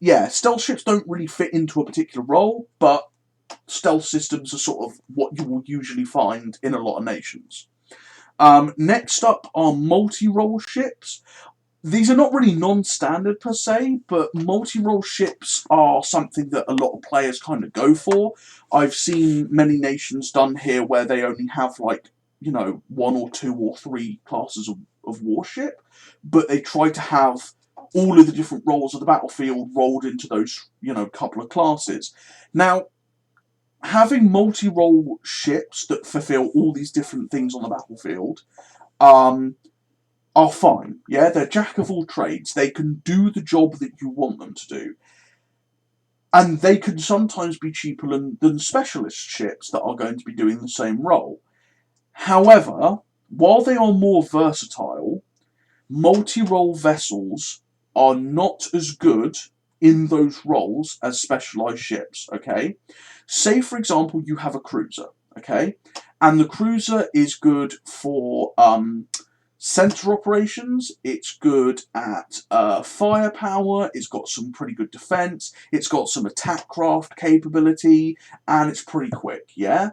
yeah, stealth ships don't really fit into a particular role, but stealth systems are sort of what you will usually find in a lot of nations. Next up are multi-role ships. These are not really non-standard per se, but multi-role ships are something that a lot of players kind of go for. I've seen many nations done here where they only have, like, you know, 1 or 2 or 3 classes of warship, but they try to have all of the different roles of the battlefield rolled into those, you know, couple of classes. Now, having multi-role ships that fulfill all these different things on the battlefield are fine, yeah? They're jack of all trades. They can do the job that you want them to do. And they can sometimes be cheaper than specialist ships that are going to be doing the same role. However, while they are more versatile, multi-role vessels are not as good in those roles as specialised ships, okay? Say, for example, you have a cruiser, okay? And the cruiser is good for sensor operations, it's good at firepower, it's got some pretty good defense, it's got some attack craft capability, and it's pretty quick, yeah?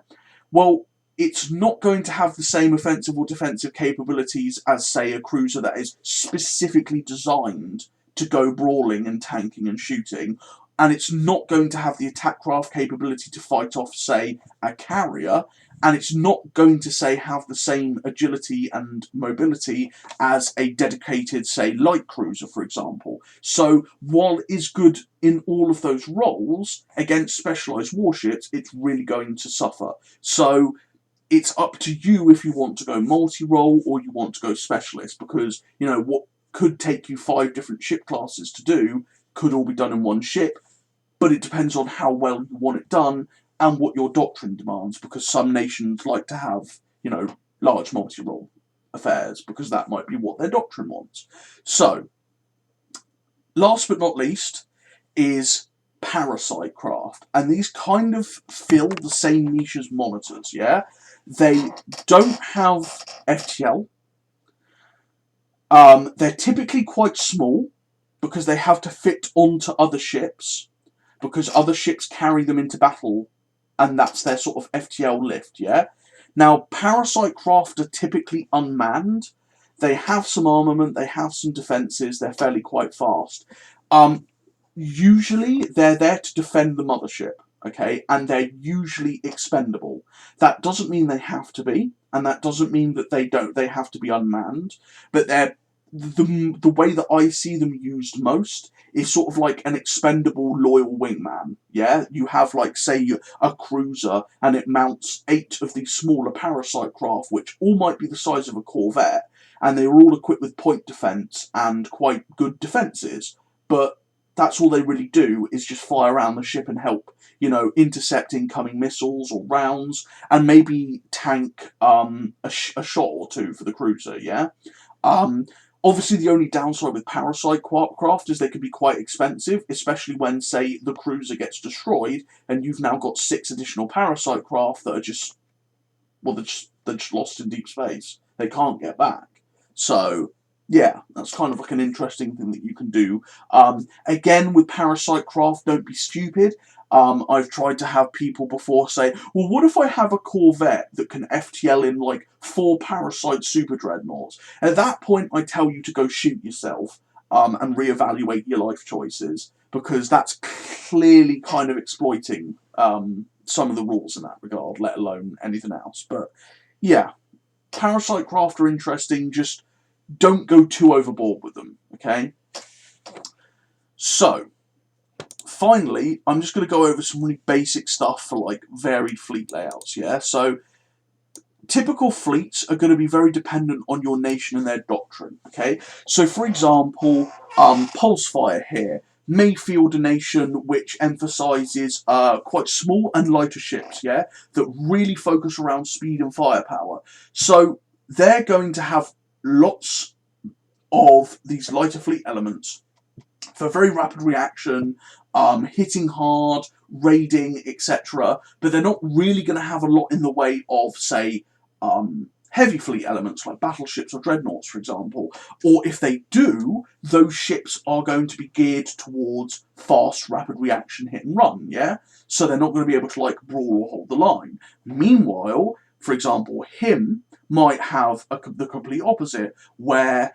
Well, it's not going to have the same offensive or defensive capabilities as, say, a cruiser that is specifically designed to go brawling and tanking and shooting, and it's not going to have the attack craft capability to fight off, say, a carrier, and it's not going to, say, have the same agility and mobility as a dedicated, say, light cruiser, for example. So, while it is good in all of those roles, against specialised warships, it's really going to suffer. So, it's up to you if you want to go multi-role or you want to go specialist, because, you know, what could take you 5 different ship classes to do could all be done in one ship, but it depends on how well you want it done and what your doctrine demands, because some nations like to have, you know, large multi-role affairs, because that might be what their doctrine wants. So, last but not least is parasite craft, and these kind of fill the same niche as monitors, yeah? They don't have FTL. They're typically quite small, because they have to fit onto other ships, because other ships carry them into battle, and that's their sort of FTL lift, yeah? Now, parasite craft are typically unmanned. They have some armament, they have some defences, they're fairly quite fast. Usually, they're there to defend the mothership, okay? And they're usually expendable. That doesn't mean they have to be, and that doesn't mean that they have to be unmanned, but they're the way that I see them used most is sort of like an expendable loyal wingman, yeah? You have, like, say, a cruiser, and it mounts 8 of these smaller parasite craft, which all might be the size of a corvette, and they're all equipped with point defence and quite good defences, but that's all they really do, is just fly around the ship and help, you know, intercept incoming missiles or rounds, and maybe tank a shot or two for the cruiser, yeah? Obviously, the only downside with parasite craft is they can be quite expensive, especially when, say, the cruiser gets destroyed, and you've now got 6 additional parasite craft that are just, well, they're just lost in deep space. They can't get back. So, yeah, that's kind of like an interesting thing that you can do. Again, with parasite craft, don't be stupid. I've tried to have people before say, well, what if I have a corvette that can FTL in, like, 4 parasite super dreadnoughts? At that point, I tell you to go shoot yourself, and reevaluate your life choices, because that's clearly kind of exploiting some of the rules in that regard, let alone anything else. But, yeah, parasite craft are interesting, just don't go too overboard with them, okay? So, finally, I'm just going to go over some really basic stuff for, like, varied fleet layouts, yeah? So, typical fleets are going to be very dependent on your nation and their doctrine, okay? So, for example, Pulsefire here may field a nation which emphasises quite small and lighter ships, yeah? That really focus around speed and firepower. So, they're going to have lots of these lighter fleet elements for very rapid reaction, hitting hard, raiding, etc. But they're not really going to have a lot in the way of, say, heavy fleet elements like battleships or dreadnoughts, for example. Or if they do, those ships are going to be geared towards fast, rapid reaction, hit and run, yeah? So they're not going to be able to, like, brawl or hold the line. Meanwhile, for example, him might have the complete opposite, where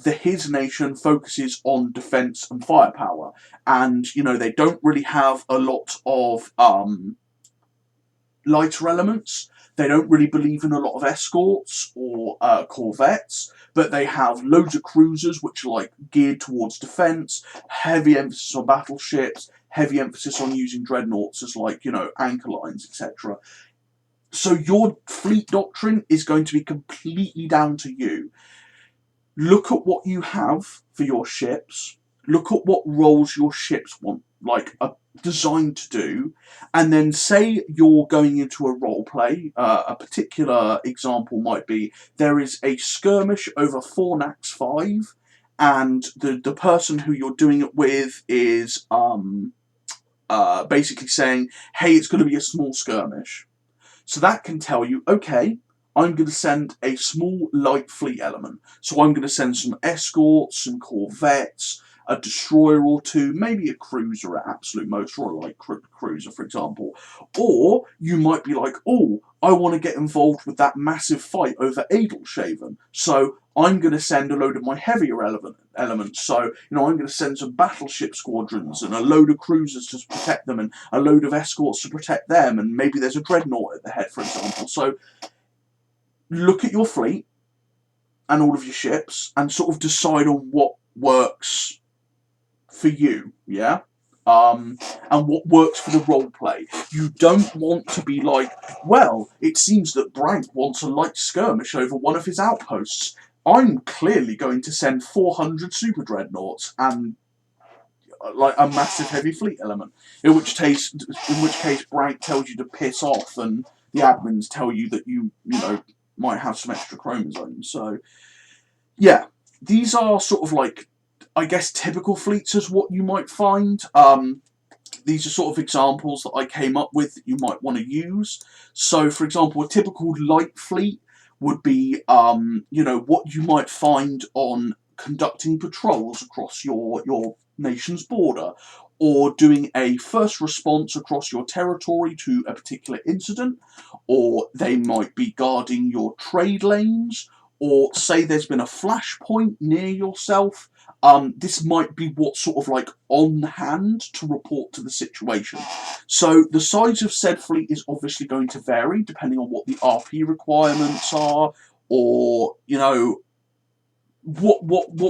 his nation focuses on defence and firepower, and, you know, they don't really have a lot of lighter elements. They don't really believe in a lot of escorts or corvettes, but they have loads of cruisers which are, like, geared towards defence, heavy emphasis on battleships, heavy emphasis on using dreadnoughts as, like, you know, anchor lines, etc. So your fleet doctrine is going to be completely down to you. Look at what you have for your ships, look at what roles your ships want, like, are designed to do, and then say you're going into a role play. A particular example might be there is a skirmish over Fornax 5, and the person who you're doing it with is basically saying, hey, it's going to be a small skirmish. So that can tell you, okay, I'm going to send a small light fleet element. So I'm going to send some escorts, some corvettes, a destroyer or two, maybe a cruiser at absolute most, or a light cruiser, for example. Or you might be like, oh, I want to get involved with that massive fight over Adelshaven. So I'm going to send a load of my heavier elements. So, I'm going to send some battleship squadrons and a load of cruisers to protect them and a load of escorts to protect them. And maybe there's a dreadnought at the head, for example. So look at your fleet and all of your ships and sort of decide on what works for you, yeah? And what works for the role play. You don't want to be like, well, it seems that Brank wants a light skirmish over one of his outposts. I'm clearly going to send 400 super dreadnoughts and like a massive heavy fleet element. In which case Brank tells you to piss off, and the admins tell you that you might have some extra chromosomes. So yeah, these are sort of like, I guess, typical fleets as what you might find. These are sort of examples that I came up with that you might want to use. So, for example, a typical light fleet would be, what you might find on conducting patrols across your nation's border, or doing a first response across your territory to a particular incident, or they might be guarding your trade lanes, or say there's been a flashpoint near yourself. This might be what's sort of like on hand to report to the situation. So the size of said fleet is obviously going to vary depending on what the RP requirements are, or what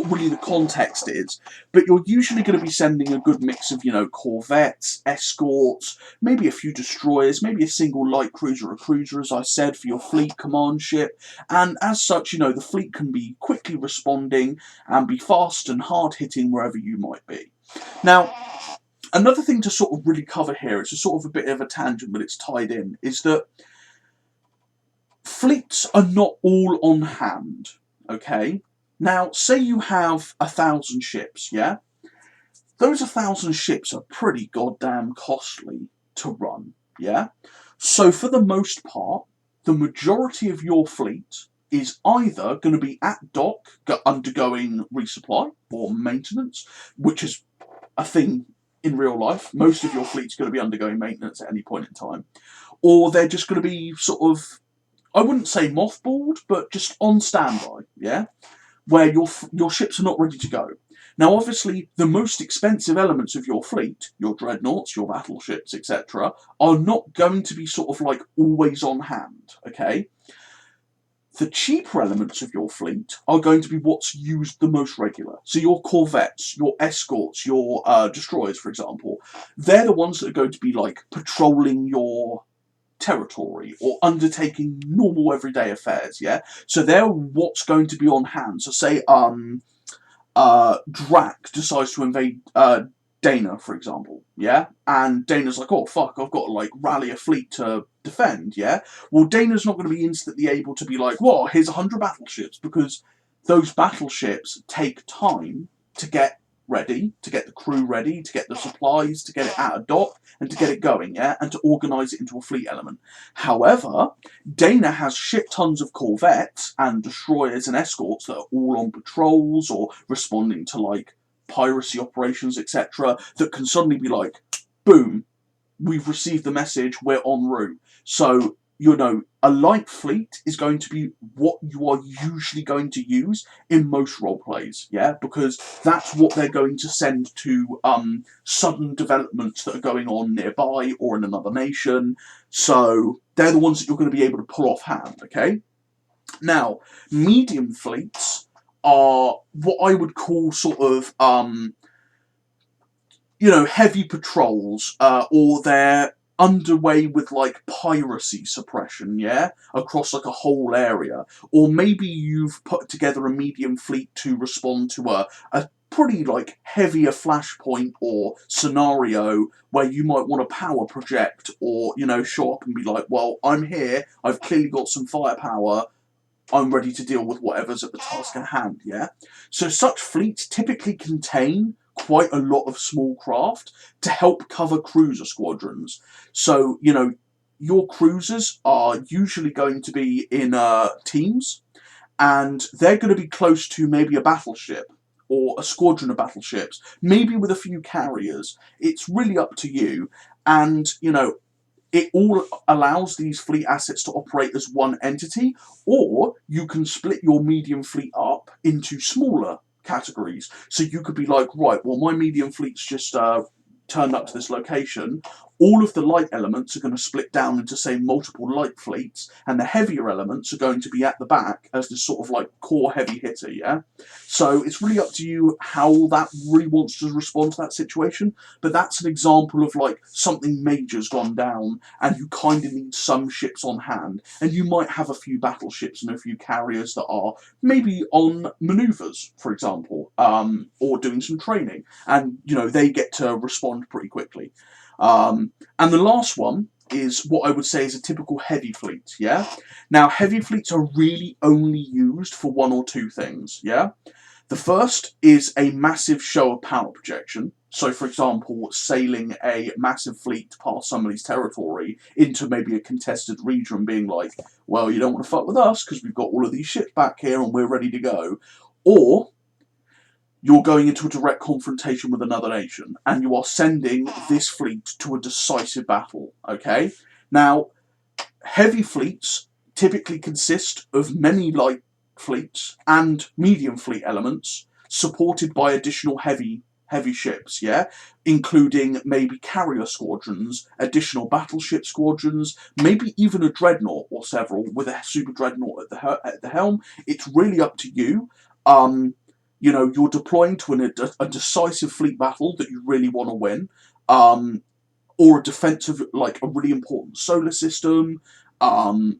really the context is. But you're usually going to be sending a good mix of corvettes, escorts, maybe a few destroyers, maybe a single light cruiser or cruiser, as I said, for your fleet command ship. And as such, the fleet can be quickly responding and be fast and hard hitting wherever you might be. Now, another thing to sort of really cover here, it's a sort of a bit of a tangent, but it's tied in, is that fleets are not all on hand, okay? Now, say you have 1,000 ships, yeah? Those 1,000 ships are pretty goddamn costly to run, yeah? So for the most part, the majority of your fleet is either going to be at dock, undergoing resupply or maintenance, which is a thing in real life. Most of your fleet's going to be undergoing maintenance at any point in time. Or they're just going to be sort of, I wouldn't say mothballed, but just on standby, yeah? Where your ships are not ready to go. Now, obviously, the most expensive elements of your fleet, your dreadnoughts, your battleships, etc., are not going to be sort of like always on hand, okay? The cheaper elements of your fleet are going to be what's used the most regular. So your corvettes, your escorts, your destroyers, for example, they're the ones that are going to be like patrolling your territory or undertaking normal everyday affairs, yeah? So they're what's going to be on hand. So say Drac decides to invade Dana, for example, yeah? And Dana's like, oh fuck, I've got to like rally a fleet to defend, yeah? Well, Dana's not going to be instantly able to be like, well, here's 100 battleships, because those battleships take time to get ready, to get the crew ready, to get the supplies, to get it out of dock, and to get it going, yeah? And to organise it into a fleet element. However, Dana has shit tons of corvettes and destroyers and escorts that are all on patrols or responding to, like, piracy operations, etc., that can suddenly be like, boom, we've received the message, we're en route. So, a light fleet is going to be what you are usually going to use in most role plays, yeah? Because that's what they're going to send to sudden developments that are going on nearby or in another nation. So they're the ones that you're going to be able to pull off hand, okay? Now, medium fleets are what I would call sort of, heavy patrols, or they're underway with like piracy suppression, yeah, across like a whole area. Or maybe you've put together a medium fleet to respond to a pretty like heavier flashpoint or scenario where you might want to power project, or show up and be like, well, I'm here, I've clearly got some firepower, I'm ready to deal with whatever's at the task at hand, yeah? So such fleets typically contain quite a lot of small craft to help cover cruiser squadrons. So, your cruisers are usually going to be in teams, and they're going to be close to maybe a battleship or a squadron of battleships, maybe with a few carriers. It's really up to you. And, it all allows these fleet assets to operate as one entity, or you can split your medium fleet up into smaller categories. So you could be like, right, well, my medium fleet's just turned up to this location. All of the light elements are going to split down into, say, multiple light fleets, and the heavier elements are going to be at the back as this sort of like core heavy hitter, yeah? So it's really up to you how that really wants to respond to that situation, but that's an example of like something major's gone down, and you kind of need some ships on hand, and you might have a few battleships and a few carriers that are maybe on manoeuvres, for example, or doing some training, and they get to respond pretty quickly. And the last one is what I would say is a typical heavy fleet, yeah? Now, heavy fleets are really only used for one or two things, yeah? The first is a massive show of power projection. So, for example, sailing a massive fleet past somebody's territory into maybe a contested region, being like, well, you don't want to fuck with us because we've got all of these ships back here and we're ready to go. Or you're going into a direct confrontation with another nation, and you are sending this fleet to a decisive battle, okay? Now, heavy fleets typically consist of many light fleets and medium fleet elements, supported by additional heavy ships, yeah? Including maybe carrier squadrons, additional battleship squadrons, maybe even a dreadnought or several with a super dreadnought at the helm. It's really up to you. You're deploying to a decisive fleet battle that you really want to win, or a defensive, like a really important solar system, and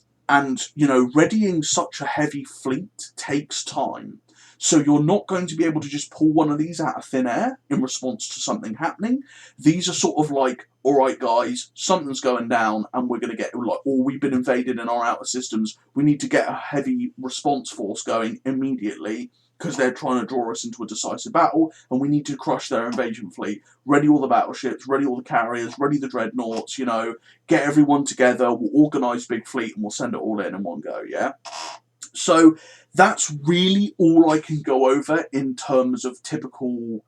readying such a heavy fleet takes time. So you're not going to be able to just pull one of these out of thin air in response to something happening. These are sort of like, all right, guys, something's going down, and we're going to get like, or we've been invaded in our outer systems. We need to get a heavy response force going immediately, because they're trying to draw us into a decisive battle, and we need to crush their invasion fleet. Ready all the battleships, ready all the carriers, ready the dreadnoughts, get everyone together, we'll organise big fleet, and we'll send it all in one go, yeah? So that's really all I can go over in terms of typical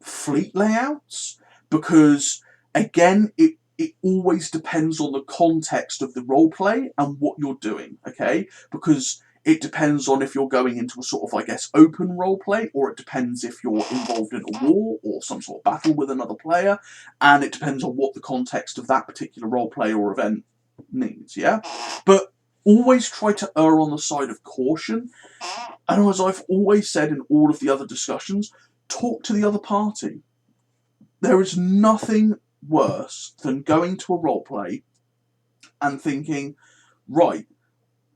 fleet layouts, because, again, it always depends on the context of the roleplay and what you're doing, okay? Because it depends on if you're going into a sort of, I guess, open roleplay, or it depends if you're involved in a war or some sort of battle with another player, and it depends on what the context of that particular roleplay or event needs, yeah? But always try to err on the side of caution, and as I've always said in all of the other discussions, talk to the other party. There is nothing worse than going to a roleplay and thinking, right,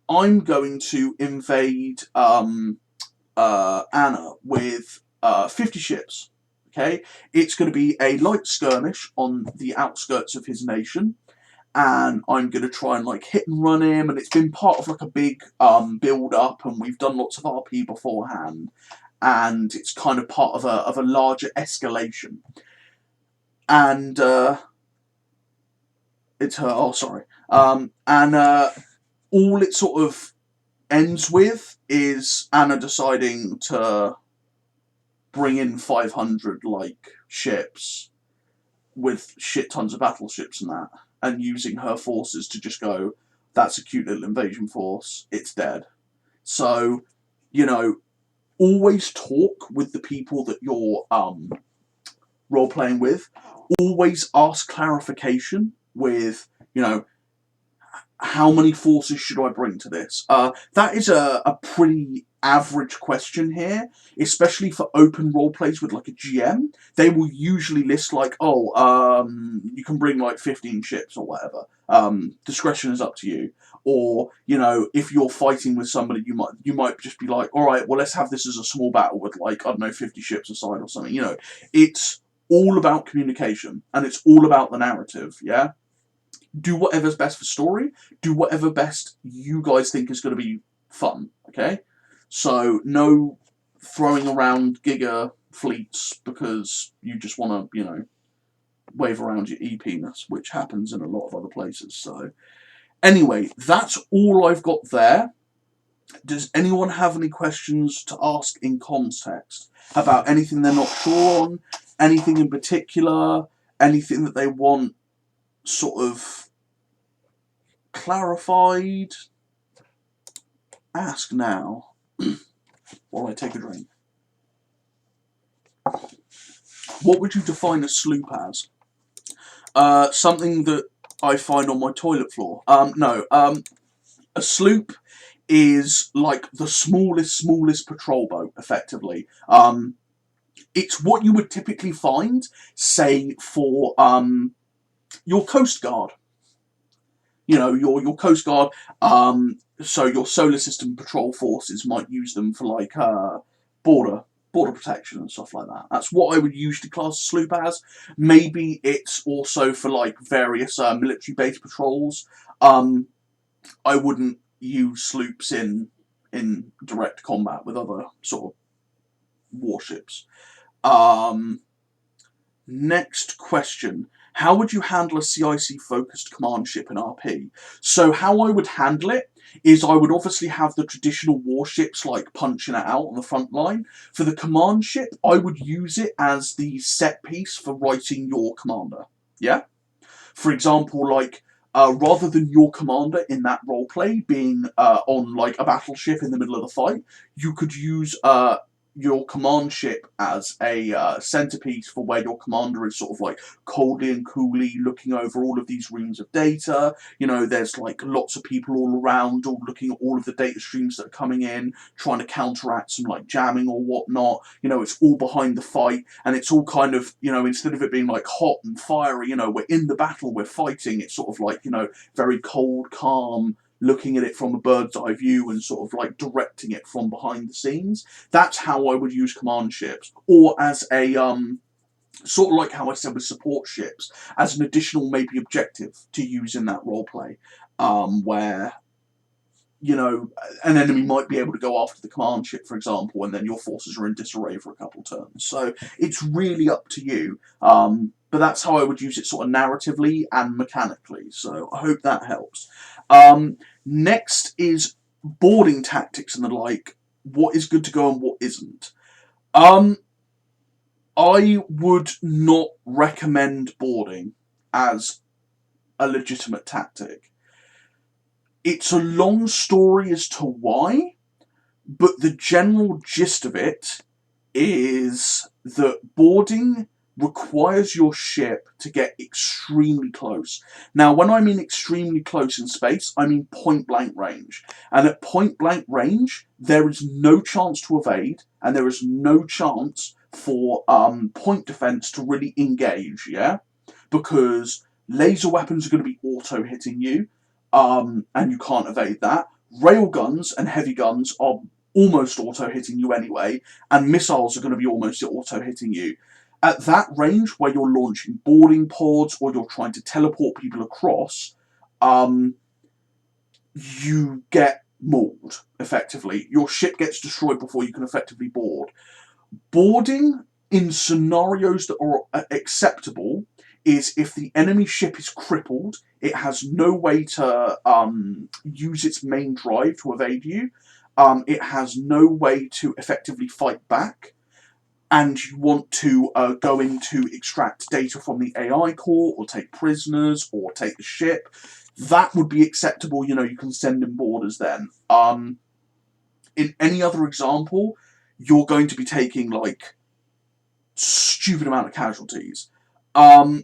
I'm going to invade Anna with 50 ships. Okay, it's going to be a light skirmish on the outskirts of his nation, and I'm going to try and like hit and run him. And it's been part of like a big build up, and we've done lots of RP beforehand, and it's kind of part of a larger escalation. And it's her. Oh, sorry. And all it sort of ends with is Anna deciding to bring in 500 like ships with shit tons of battleships and that, and using her forces to just go, that's a cute little invasion force, it's dead. So, always talk with the people that you're role playing with. Always ask clarification with, how many forces should I bring to this? That is a pretty average question here, especially for open role plays with like a GM. They will usually list like, you can bring like 15 ships or whatever. Discretion is up to you. Or, if you're fighting with somebody, you might just be like, all right, well, let's have this as a small battle with like, I don't know, 50 ships aside or something. It's all about communication, and it's all about the narrative, yeah? Do whatever's best for story. Do whatever best you guys think is going to be fun, okay? So, no throwing around giga fleets because you just want to, wave around your e-penis, which happens in a lot of other places. So anyway, that's all I've got there. Does anyone have any questions to ask in context about anything they're not sure on, anything in particular, anything that they want sort of clarified? Ask now while I take a drink. What would you define a sloop as? Something that I find on my toilet floor. No. A sloop is like the smallest patrol boat, effectively. It's what you would typically find, say, for your Coast Guard. You know, your Coast Guard. So your solar system patrol forces might use them for like border protection and stuff like that. That's what I would usually class a sloop as. Maybe it's also for like various military base patrols. I wouldn't use sloops in direct combat with other sort of warships. Next question. How would you handle a CIC focused command ship in RP? So how I would handle it is I would obviously have the traditional warships like punching it out on the front line. For the command ship, I would use it as the set piece for writing your commander. Yeah? For example, like, rather than your commander in that roleplay being on like a battleship in the middle of the fight, you could use your command ship as a centerpiece for where your commander is sort of like coldly and coolly looking over all of these reams of data. You know, there's like lots of people all around, all looking at all of the data streams that are coming in, trying to counteract some like jamming or whatnot. You know, it's all behind the fight, and it's all kind of, you know, instead of it being like hot and fiery, you know, we're in the battle, we're fighting, it's sort of like, you know, very cold, calm, looking at it from a bird's eye view and sort of like directing it from behind the scenes. That's how I would use command ships, or as a sort of like how I said with support ships, as an additional maybe objective to use in that roleplay, where, you know, an enemy might be able to go after the command ship, for example, and then your forces are in disarray for a couple of turns. So it's really up to you. But that's how I would use it sort of narratively and mechanically. So I hope that helps. Next is boarding tactics and the like. What is good to go and what isn't. I would not recommend boarding as a legitimate tactic. It's a long story as to why, but the general gist of it is that boarding requires your ship to get extremely close. Now, when I mean extremely close in space, I mean point blank range. And at point blank range, there is no chance to evade, and there is no chance for point defense to really engage, yeah? Because laser weapons are going to be auto-hitting you, and you can't evade that. Railguns and heavy guns are almost auto-hitting you anyway, and missiles are going to be almost auto-hitting you. At that range, where you're launching boarding pods or you're trying to teleport people across, you get mauled, effectively. Your ship gets destroyed before you can effectively board. Boarding in scenarios that are acceptable is if the enemy ship is crippled, it has no way to use its main drive to evade you, it has no way to effectively fight back, and you want to go in to extract data from the AI core, or take prisoners, or take the ship, that would be acceptable. You know, you can send in boarders then. In any other example, you're going to be taking, like, stupid amount of casualties. I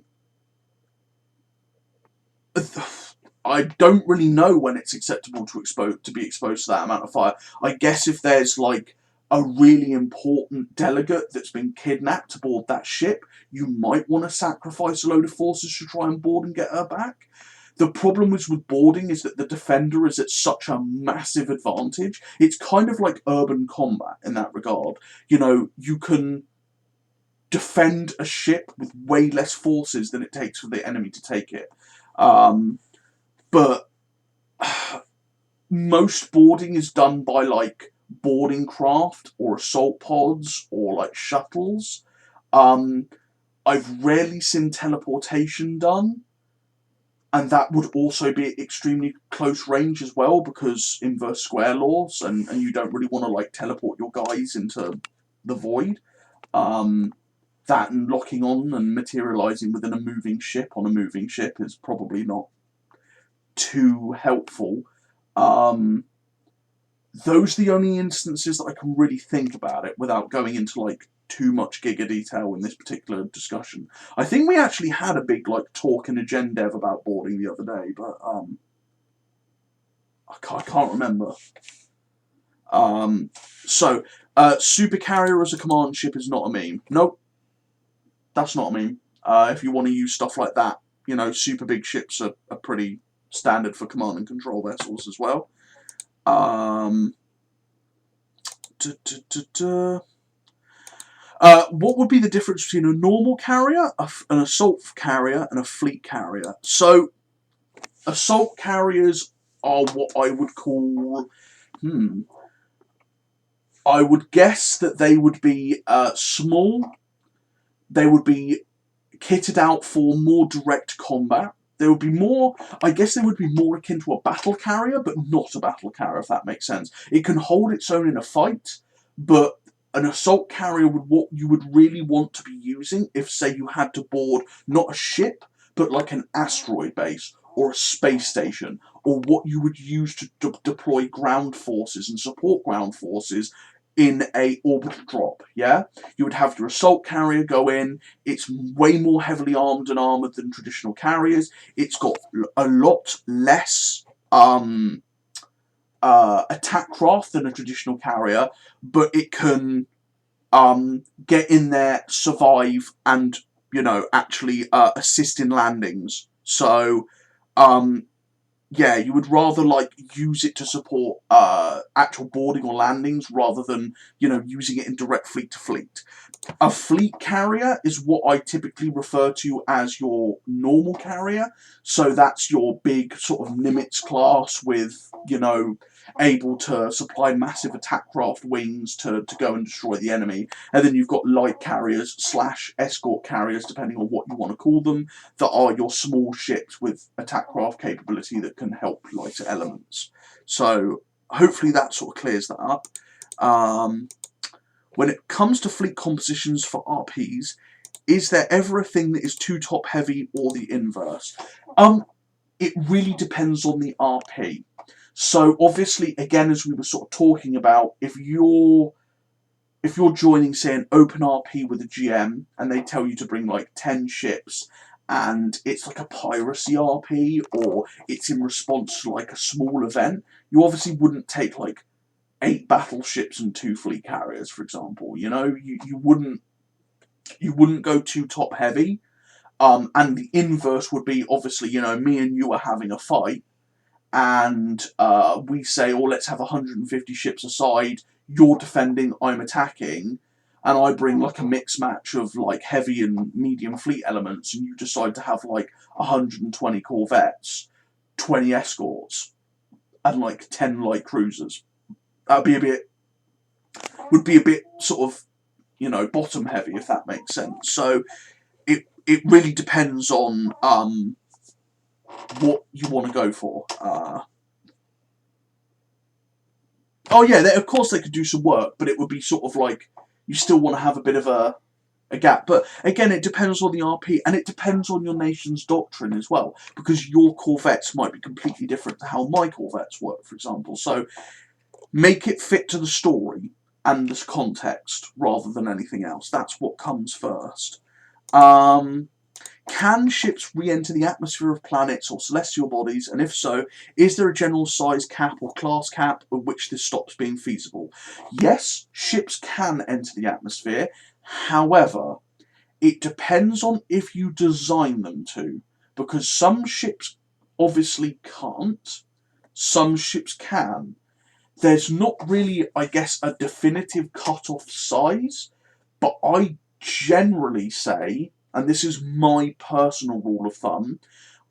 don't really know when it's acceptable to be exposed to that amount of fire. I guess if there's, like, a really important delegate that's been kidnapped to board that ship, you might want to sacrifice a load of forces to try and board and get her back. The problem is with boarding is that the defender is at such a massive advantage. It's kind of like urban combat in that regard. You know, you can defend a ship with way less forces than it takes for the enemy to take it. But most boarding is done by, like, boarding craft or assault pods or, like, shuttles. I've rarely seen teleportation done, and that would also be extremely close range as well, because inverse square laws, and you don't really want to like teleport your guys into the void. That and locking on and materialising within a moving ship on a moving ship is probably not too helpful. Those are the only instances that I can really think about it without going into like too much giga detail in this particular discussion. I think we actually had a big like talk in a gen dev about boarding the other day, but I can't remember. So super carrier as a command ship is not a meme. Nope, that's not a meme. If you want to use stuff like that, you know, super big ships are pretty standard for command and control vessels as well. What would be the difference between a normal carrier, an assault carrier, and a fleet carrier? So, assault carriers are what I would call, I would guess that they would be small. They would be kitted out for more direct combat. They would be more, I guess they would be more akin to a battle carrier, but not a battle carrier, if that makes sense. It can hold its own in a fight, but an assault carrier would what you would really want to be using if, say, you had to board not a ship, but like an asteroid base or a space station, or what you would use to deploy ground forces and support ground forces in a orbital drop. Yeah, you would have your assault carrier go in. It's way more heavily armed and armoured than traditional carriers. It's got a lot less attack craft than a traditional carrier, but it can get in there, survive, and, you know, actually assist in landings. So, yeah, you would rather like use it to support actual boarding or landings rather than, you know, using it in direct fleet to fleet. A fleet carrier is what I typically refer to as your normal carrier. So that's your big sort of Nimitz class with, you know, able to supply massive attack craft wings to go and destroy the enemy. And then you've got light carriers / escort carriers, depending on what you want to call them, that are your small ships with attack craft capability that can help lighter elements. So hopefully that sort of clears that up. When it comes to fleet compositions for RPs, is there ever a thing that is too top heavy or the inverse? It really depends on the RP. So obviously, again, as we were sort of talking about, if you're joining, say, an open RP with a GM and they tell you to bring like 10 ships and it's like a piracy RP or it's in response to like a small event, you obviously wouldn't take like 8 battleships and 2 fleet carriers, for example. You know, you wouldn't go too top heavy. And the inverse would be, obviously, you know, me and you are having a fight, and we say, oh, let's have 150 ships aside, you're defending, I'm attacking, and I bring like a mix match of like heavy and medium fleet elements, and you decide to have like 120 corvettes, 20 escorts, and like 10 light cruisers. Would be a bit sort of, you know, bottom heavy, if that makes sense. So it really depends on what you want to go for. Oh yeah, of course they could do some work, but it would be sort of like you still want to have a bit of a gap. But again, it depends on the RP, and it depends on your nation's doctrine as well, because your corvettes might be completely different to how my corvettes work, for example. So make it fit to the story and the context rather than anything else. That's what comes first. Can ships re-enter the atmosphere of planets or celestial bodies, and if so, is there a general size cap or class cap at which this stops being feasible? Yes, ships can enter the atmosphere. However, it depends on if you design them to, because some ships obviously can't, some ships can. There's not really, I guess, a definitive cut-off size, but I generally say, and this is my personal rule of thumb,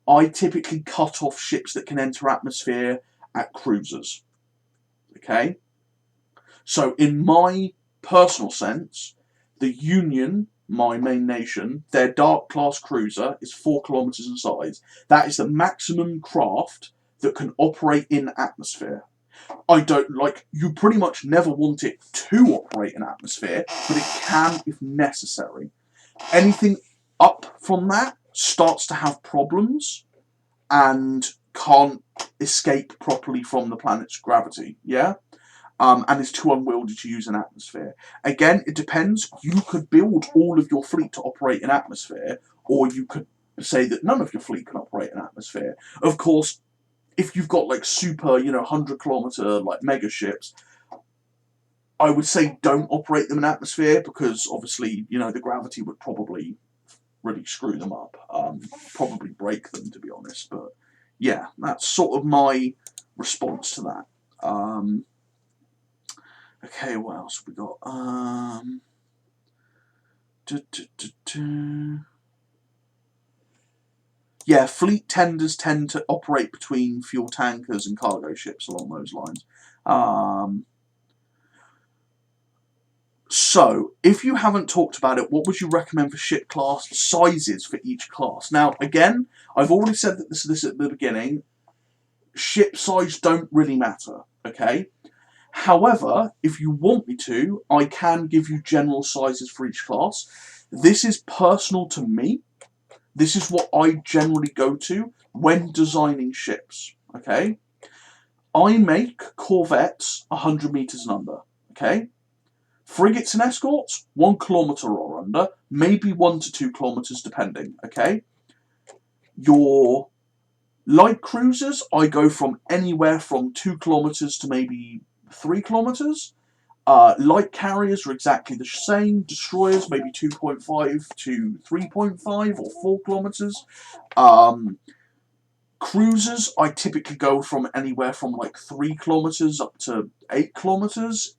I typically cut off ships that can enter atmosphere at cruisers. Okay? So in my personal sense, the Union my main nation, their Dark class cruiser is 4 kilometers in size. That is the maximum craft that can operate in atmosphere. I don't like. You pretty much never want it to operate in atmosphere, but it can if necessary. Anything up from that starts to have problems and can't escape properly from the planet's gravity. Yeah. And is too unwieldy to use in atmosphere. Again, it depends. You could build all of your fleet to operate in atmosphere, or you could say that none of your fleet can operate in atmosphere. Of course, if you've got like super, 100-kilometer like mega ships, I would say don't operate them in atmosphere because obviously, the gravity would probably really screw them up, probably break them to be honest. But yeah, that's sort of my response to that. Okay, what else have we got? Yeah, fleet tenders tend to operate between fuel tankers and cargo ships along those lines. So, if you haven't talked about it, what would you recommend for ship class sizes for each class? Now, again, I've already said this at the beginning. Ship size don't really matter, okay? However, if you want me to, I can give you general sizes for each class. This is personal to me. This is what I generally go to when designing ships, okay? I make corvettes 100 metres and under, okay? Frigates and escorts, 1 kilometre or under, maybe 1 to 2 kilometres depending, okay? Your light cruisers, I go from anywhere from 2 kilometres to maybe 3 kilometres. Light carriers are exactly the same. Destroyers, maybe 2.5 to 3.5 or 4 kilometres. Cruisers, I typically go from anywhere from like 3 kilometres up to 8 kilometres.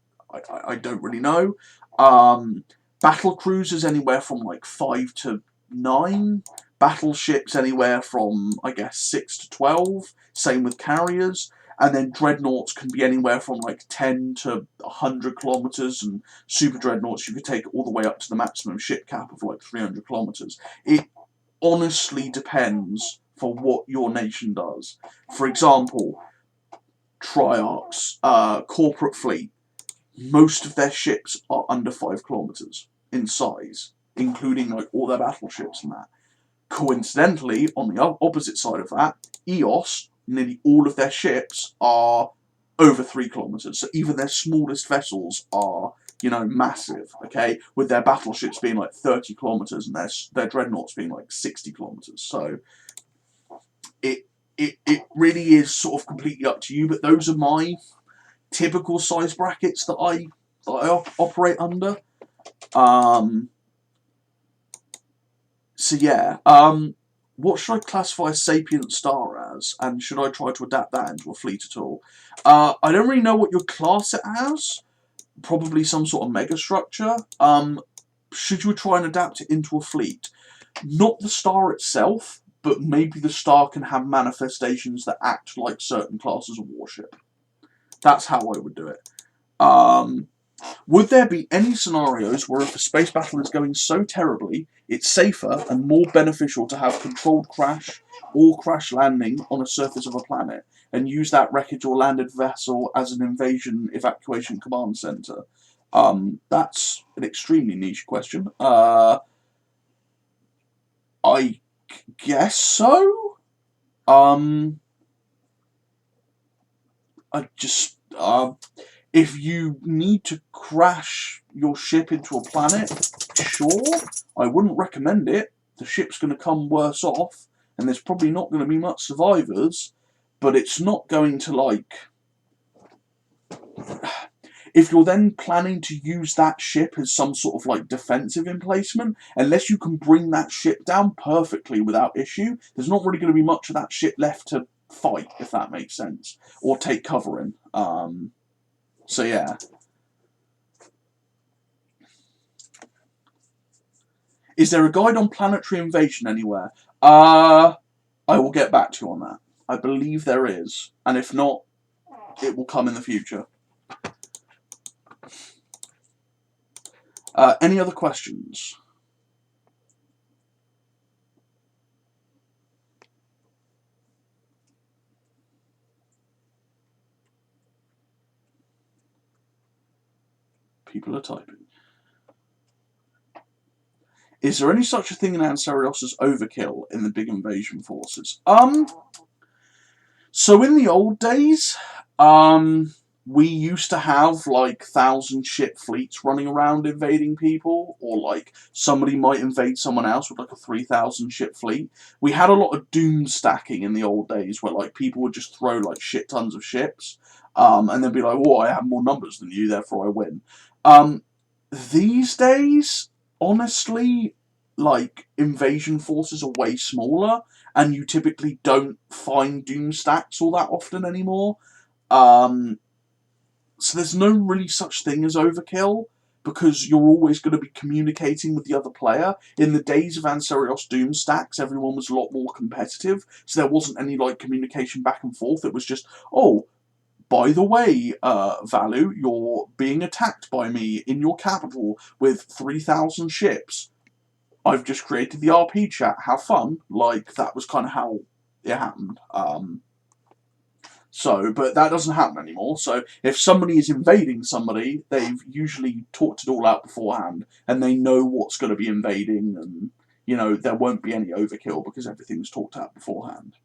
I don't really know. Battle cruisers, anywhere from like 5 to 9. Battleships, anywhere from, I guess, 6 to 12. Same with carriers. And then dreadnoughts can be anywhere from like 10 to 100 kilometres, and super dreadnoughts you could take all the way up to the maximum ship cap of like 300 kilometres. It honestly depends for what your nation does. For example, Triarch's corporate fleet, most of their ships are under 5 kilometres in size, including like all their battleships and that. Coincidentally, on the opposite side of that, EOS, nearly all of their ships are over 3 kilometres. So even their smallest vessels are, massive, okay? With their battleships being like 30 kilometres and their dreadnoughts being like 60 kilometres. So it really is sort of completely up to you, but those are my typical size brackets that I operate under. So yeah, what should I classify a sapient star as, and should I try to adapt that into a fleet at all? I don't really know what you class it as. Probably some sort of megastructure. Should you try and adapt it into a fleet? Not the star itself, but maybe the star can have manifestations that act like certain classes of warship. That's how I would do it. Would there be any scenarios where if a space battle is going so terribly, it's safer and more beneficial to have controlled crash or crash landing on a surface of a planet and use that wreckage or landed vessel as an invasion evacuation command center? That's an extremely niche question. I guess so. If you need to crash your ship into a planet, sure, I wouldn't recommend it. The ship's going to come worse off, and there's probably not going to be much survivors, but it's not going to, like... If you're then planning to use that ship as some sort of, like, defensive emplacement, unless you can bring that ship down perfectly without issue, there's not really going to be much of that ship left to fight, if that makes sense, or take cover in. So yeah. Is there a guide on planetary invasion anywhere? I will get back to you on that. I believe there is, and if not, it will come in the future. Any other questions? People are typing. Is there any such a thing in Ancerious as overkill in the big invasion forces? So in the old days, we used to have like 1,000 ship fleets running around invading people, or like somebody might invade someone else with like a 3,000 ship fleet. We had a lot of doom stacking in the old days where like people would just throw like shit tons of ships, and then be like, "Oh, I have more numbers than you, therefore I win." These days, honestly, like invasion forces are way smaller, and you typically don't find doom stacks all that often anymore. So there's no really such thing as overkill, because you're always going to be communicating with the other player. In the days of Ancerious Doom stacks, everyone was a lot more competitive, so there wasn't any like communication back and forth. It was just, oh, by the way, Valu, you're being attacked by me in your capital with 3,000 ships. I've just created the RP chat. Have fun. Like, that was kind of how it happened. But that doesn't happen anymore. So if somebody is invading somebody, they've usually talked it all out beforehand, and they know what's going to be invading, and, you know, there won't be any overkill because everything's talked out beforehand.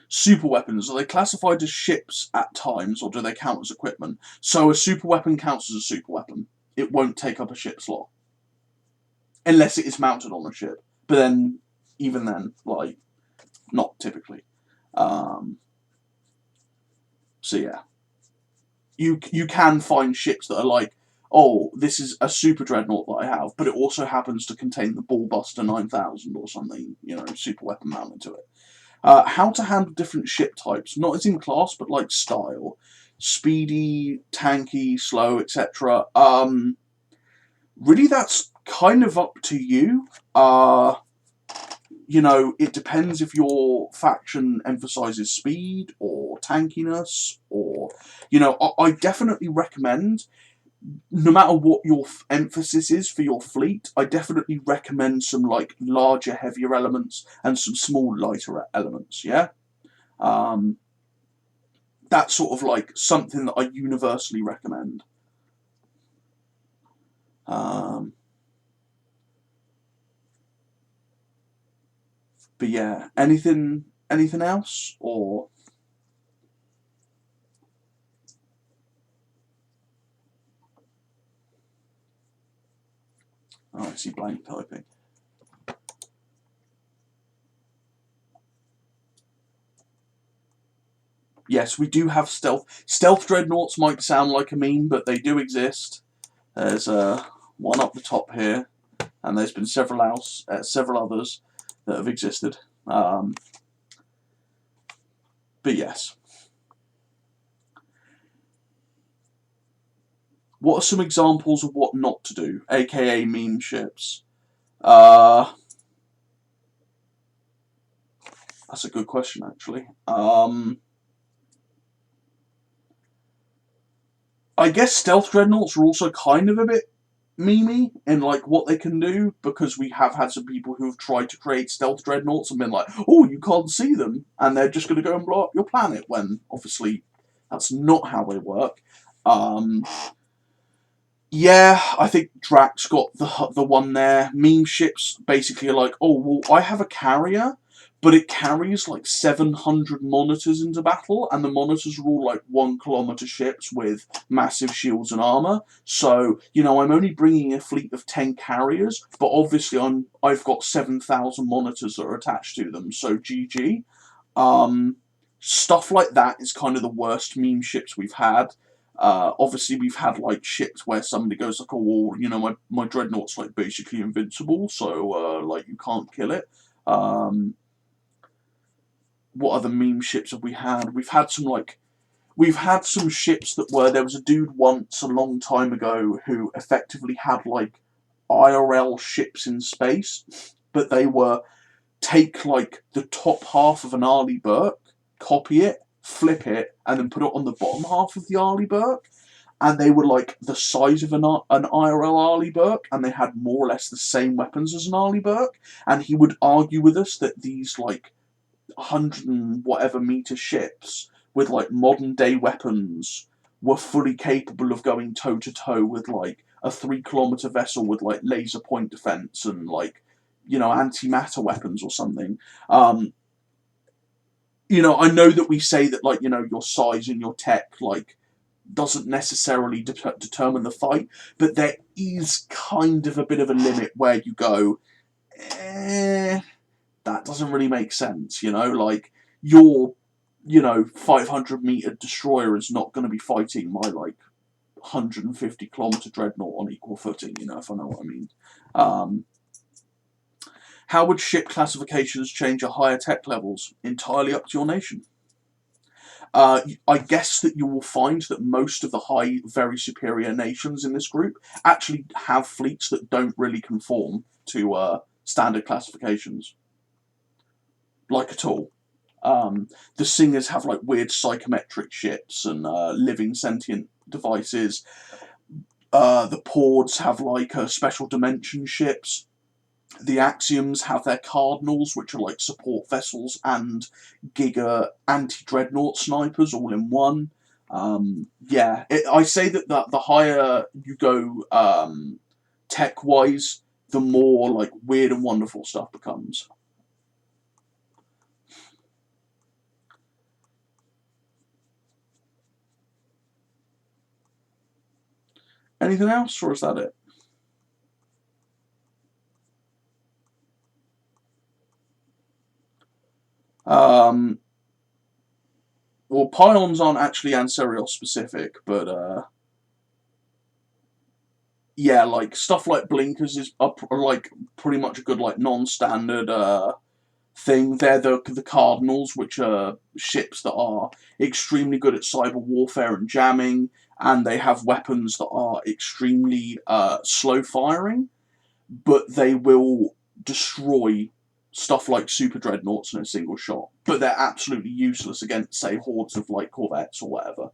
Super weapons, are they classified as ships at times, or do they count as equipment? So a super weapon counts as a super weapon. It won't take up a ship slot. Unless it is mounted on a ship. But then, even then, like, not typically. So yeah. You can find ships that are like, oh, this is a super dreadnought that I have, but it also happens to contain the Ballbuster 9000 or something, you know, super weapon mounted to it. How to handle different ship types, not as in class, but like style. Speedy, tanky, slow, etc. Really, that's kind of up to you. You know, it depends if your faction emphasises speed or tankiness, or, you know, I definitely recommend, no matter what your emphasis is for your fleet, I definitely recommend some like larger, heavier elements and some small, lighter elements. Yeah, that's sort of like something that I universally recommend. But yeah, anything else, or? Oh, I see blank typing. Yes, we do have stealth. Stealth dreadnoughts might sound like a meme, but they do exist. There's one up the top here, and there's been several others that have existed. But yes. What are some examples of what not to do, aka meme ships? That's a good question, actually. I guess stealth dreadnoughts are also kind of a bit memey in like what they can do, because we have had some people who have tried to create stealth dreadnoughts and been like, oh, you can't see them, and they're just going to go and blow up your planet, when obviously that's not how they work. Yeah, I think Drax got the one there. Meme ships basically are like, oh, well, I have a carrier, but it carries like 700 monitors into battle, and the monitors are all like 1 kilometer ships with massive shields and armor. So, you know, I'm only bringing a fleet of 10 carriers, but obviously I've got 7,000 monitors that are attached to them. So GG. Stuff like that is kind of the worst meme ships we've had. Obviously, we've had like ships where somebody goes like, "Oh, well, you know, my dreadnought's like basically invincible, so like you can't kill it." What other meme ships have we had? We've had some ships that were, there was a dude once a long time ago who effectively had like IRL ships in space, but they were take like the top half of an Arleigh Burke, copy it, flip it, and then put it on the bottom half of the Arleigh Burke. And they were like the size of an IRL Arleigh Burke, and they had more or less the same weapons as an Arleigh Burke. And he would argue with us that these like 100 and whatever meter ships with like modern day weapons were fully capable of going toe to toe with like a 3 kilometer vessel with like laser point defense and like, you know, antimatter weapons or something. You know, I know that we say that, like, you know, your size and your tech, like, doesn't necessarily determine the fight, but there is kind of a bit of a limit where you go, that doesn't really make sense, you know? Like, your, you know, 500-meter destroyer is not going to be fighting my, like, 150-kilometer dreadnought on equal footing, you know, if I know what I mean. How would ship classifications change at higher tech levels? Entirely up to your nation. I guess that you will find that most of the high, very superior nations in this group actually have fleets that don't really conform to standard classifications. Like at all. The Singers have like weird psychometric ships and living sentient devices. The Pords have like special dimension ships. The Axioms have their Cardinals, which are like support vessels and Giga anti-dreadnought snipers all in one. Yeah, I say that the higher you go tech-wise, the more like weird and wonderful stuff becomes. Anything else, or is that it? Well, Pions aren't actually Ancerious specific, but yeah, like stuff like blinkers are like pretty much a good like non-standard thing. They're the Cardinals, which are ships that are extremely good at cyber warfare and jamming, and they have weapons that are extremely slow firing, but they will destroy stuff like super dreadnoughts in a single shot. But they're absolutely useless against, say, hordes of like corvettes or whatever.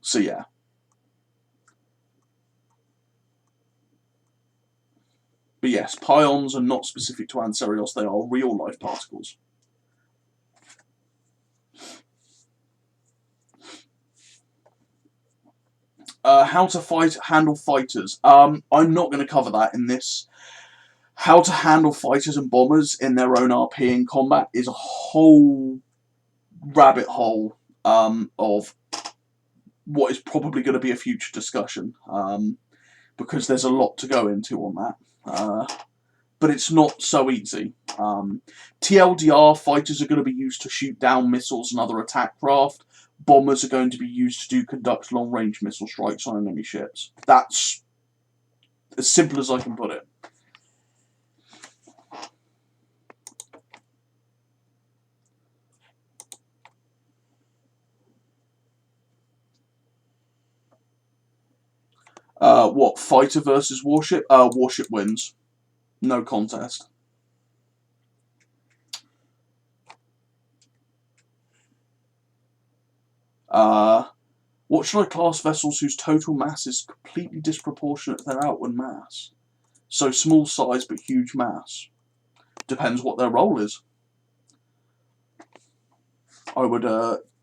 So yeah. But yes, pions are not specific to Ancerios, they are real-life particles. How to handle fighters. I'm not going to cover that in this. How to handle fighters and bombers in their own RP in combat is a whole rabbit hole of what is probably going to be a future discussion, because there's a lot to go into on that. But it's not so easy. TLDR, fighters are going to be used to shoot down missiles and other attack craft. Bombers are going to be used to conduct long-range missile strikes on enemy ships. That's as simple as I can put it. What, fighter versus warship? Warship wins. No contest. What should I class vessels whose total mass is completely disproportionate to their outward mass? So small size but huge mass. Depends what their role is. I would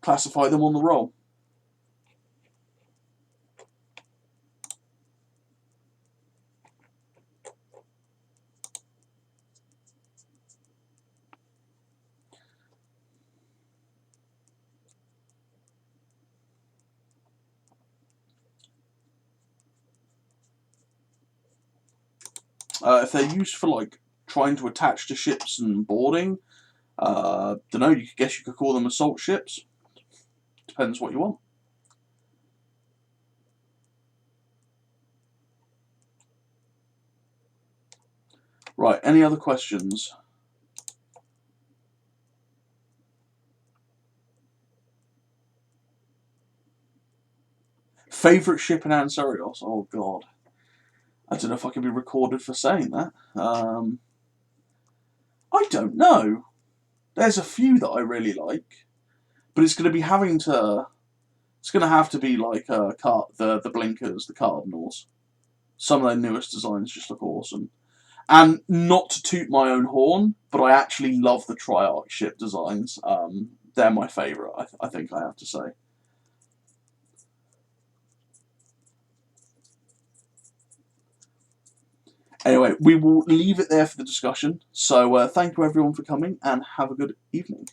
classify them on the roll. If they're used for like trying to attach to ships and boarding, don't know. You guess you could call them assault ships. Depends what you want. Right. Any other questions? Favorite ship in Ancerios? Oh god. I don't know if I can be recorded for saying that. I don't know. There's a few that I really like, but it's going to be having to. It's going to have to be like the blinkers, the Cardinals. Some of their newest designs just look awesome. And not to toot my own horn, but I actually love the Triarch ship designs. They're my favourite, I think I have to say. Anyway, we will leave it there for the discussion. So thank you everyone for coming, and have a good evening.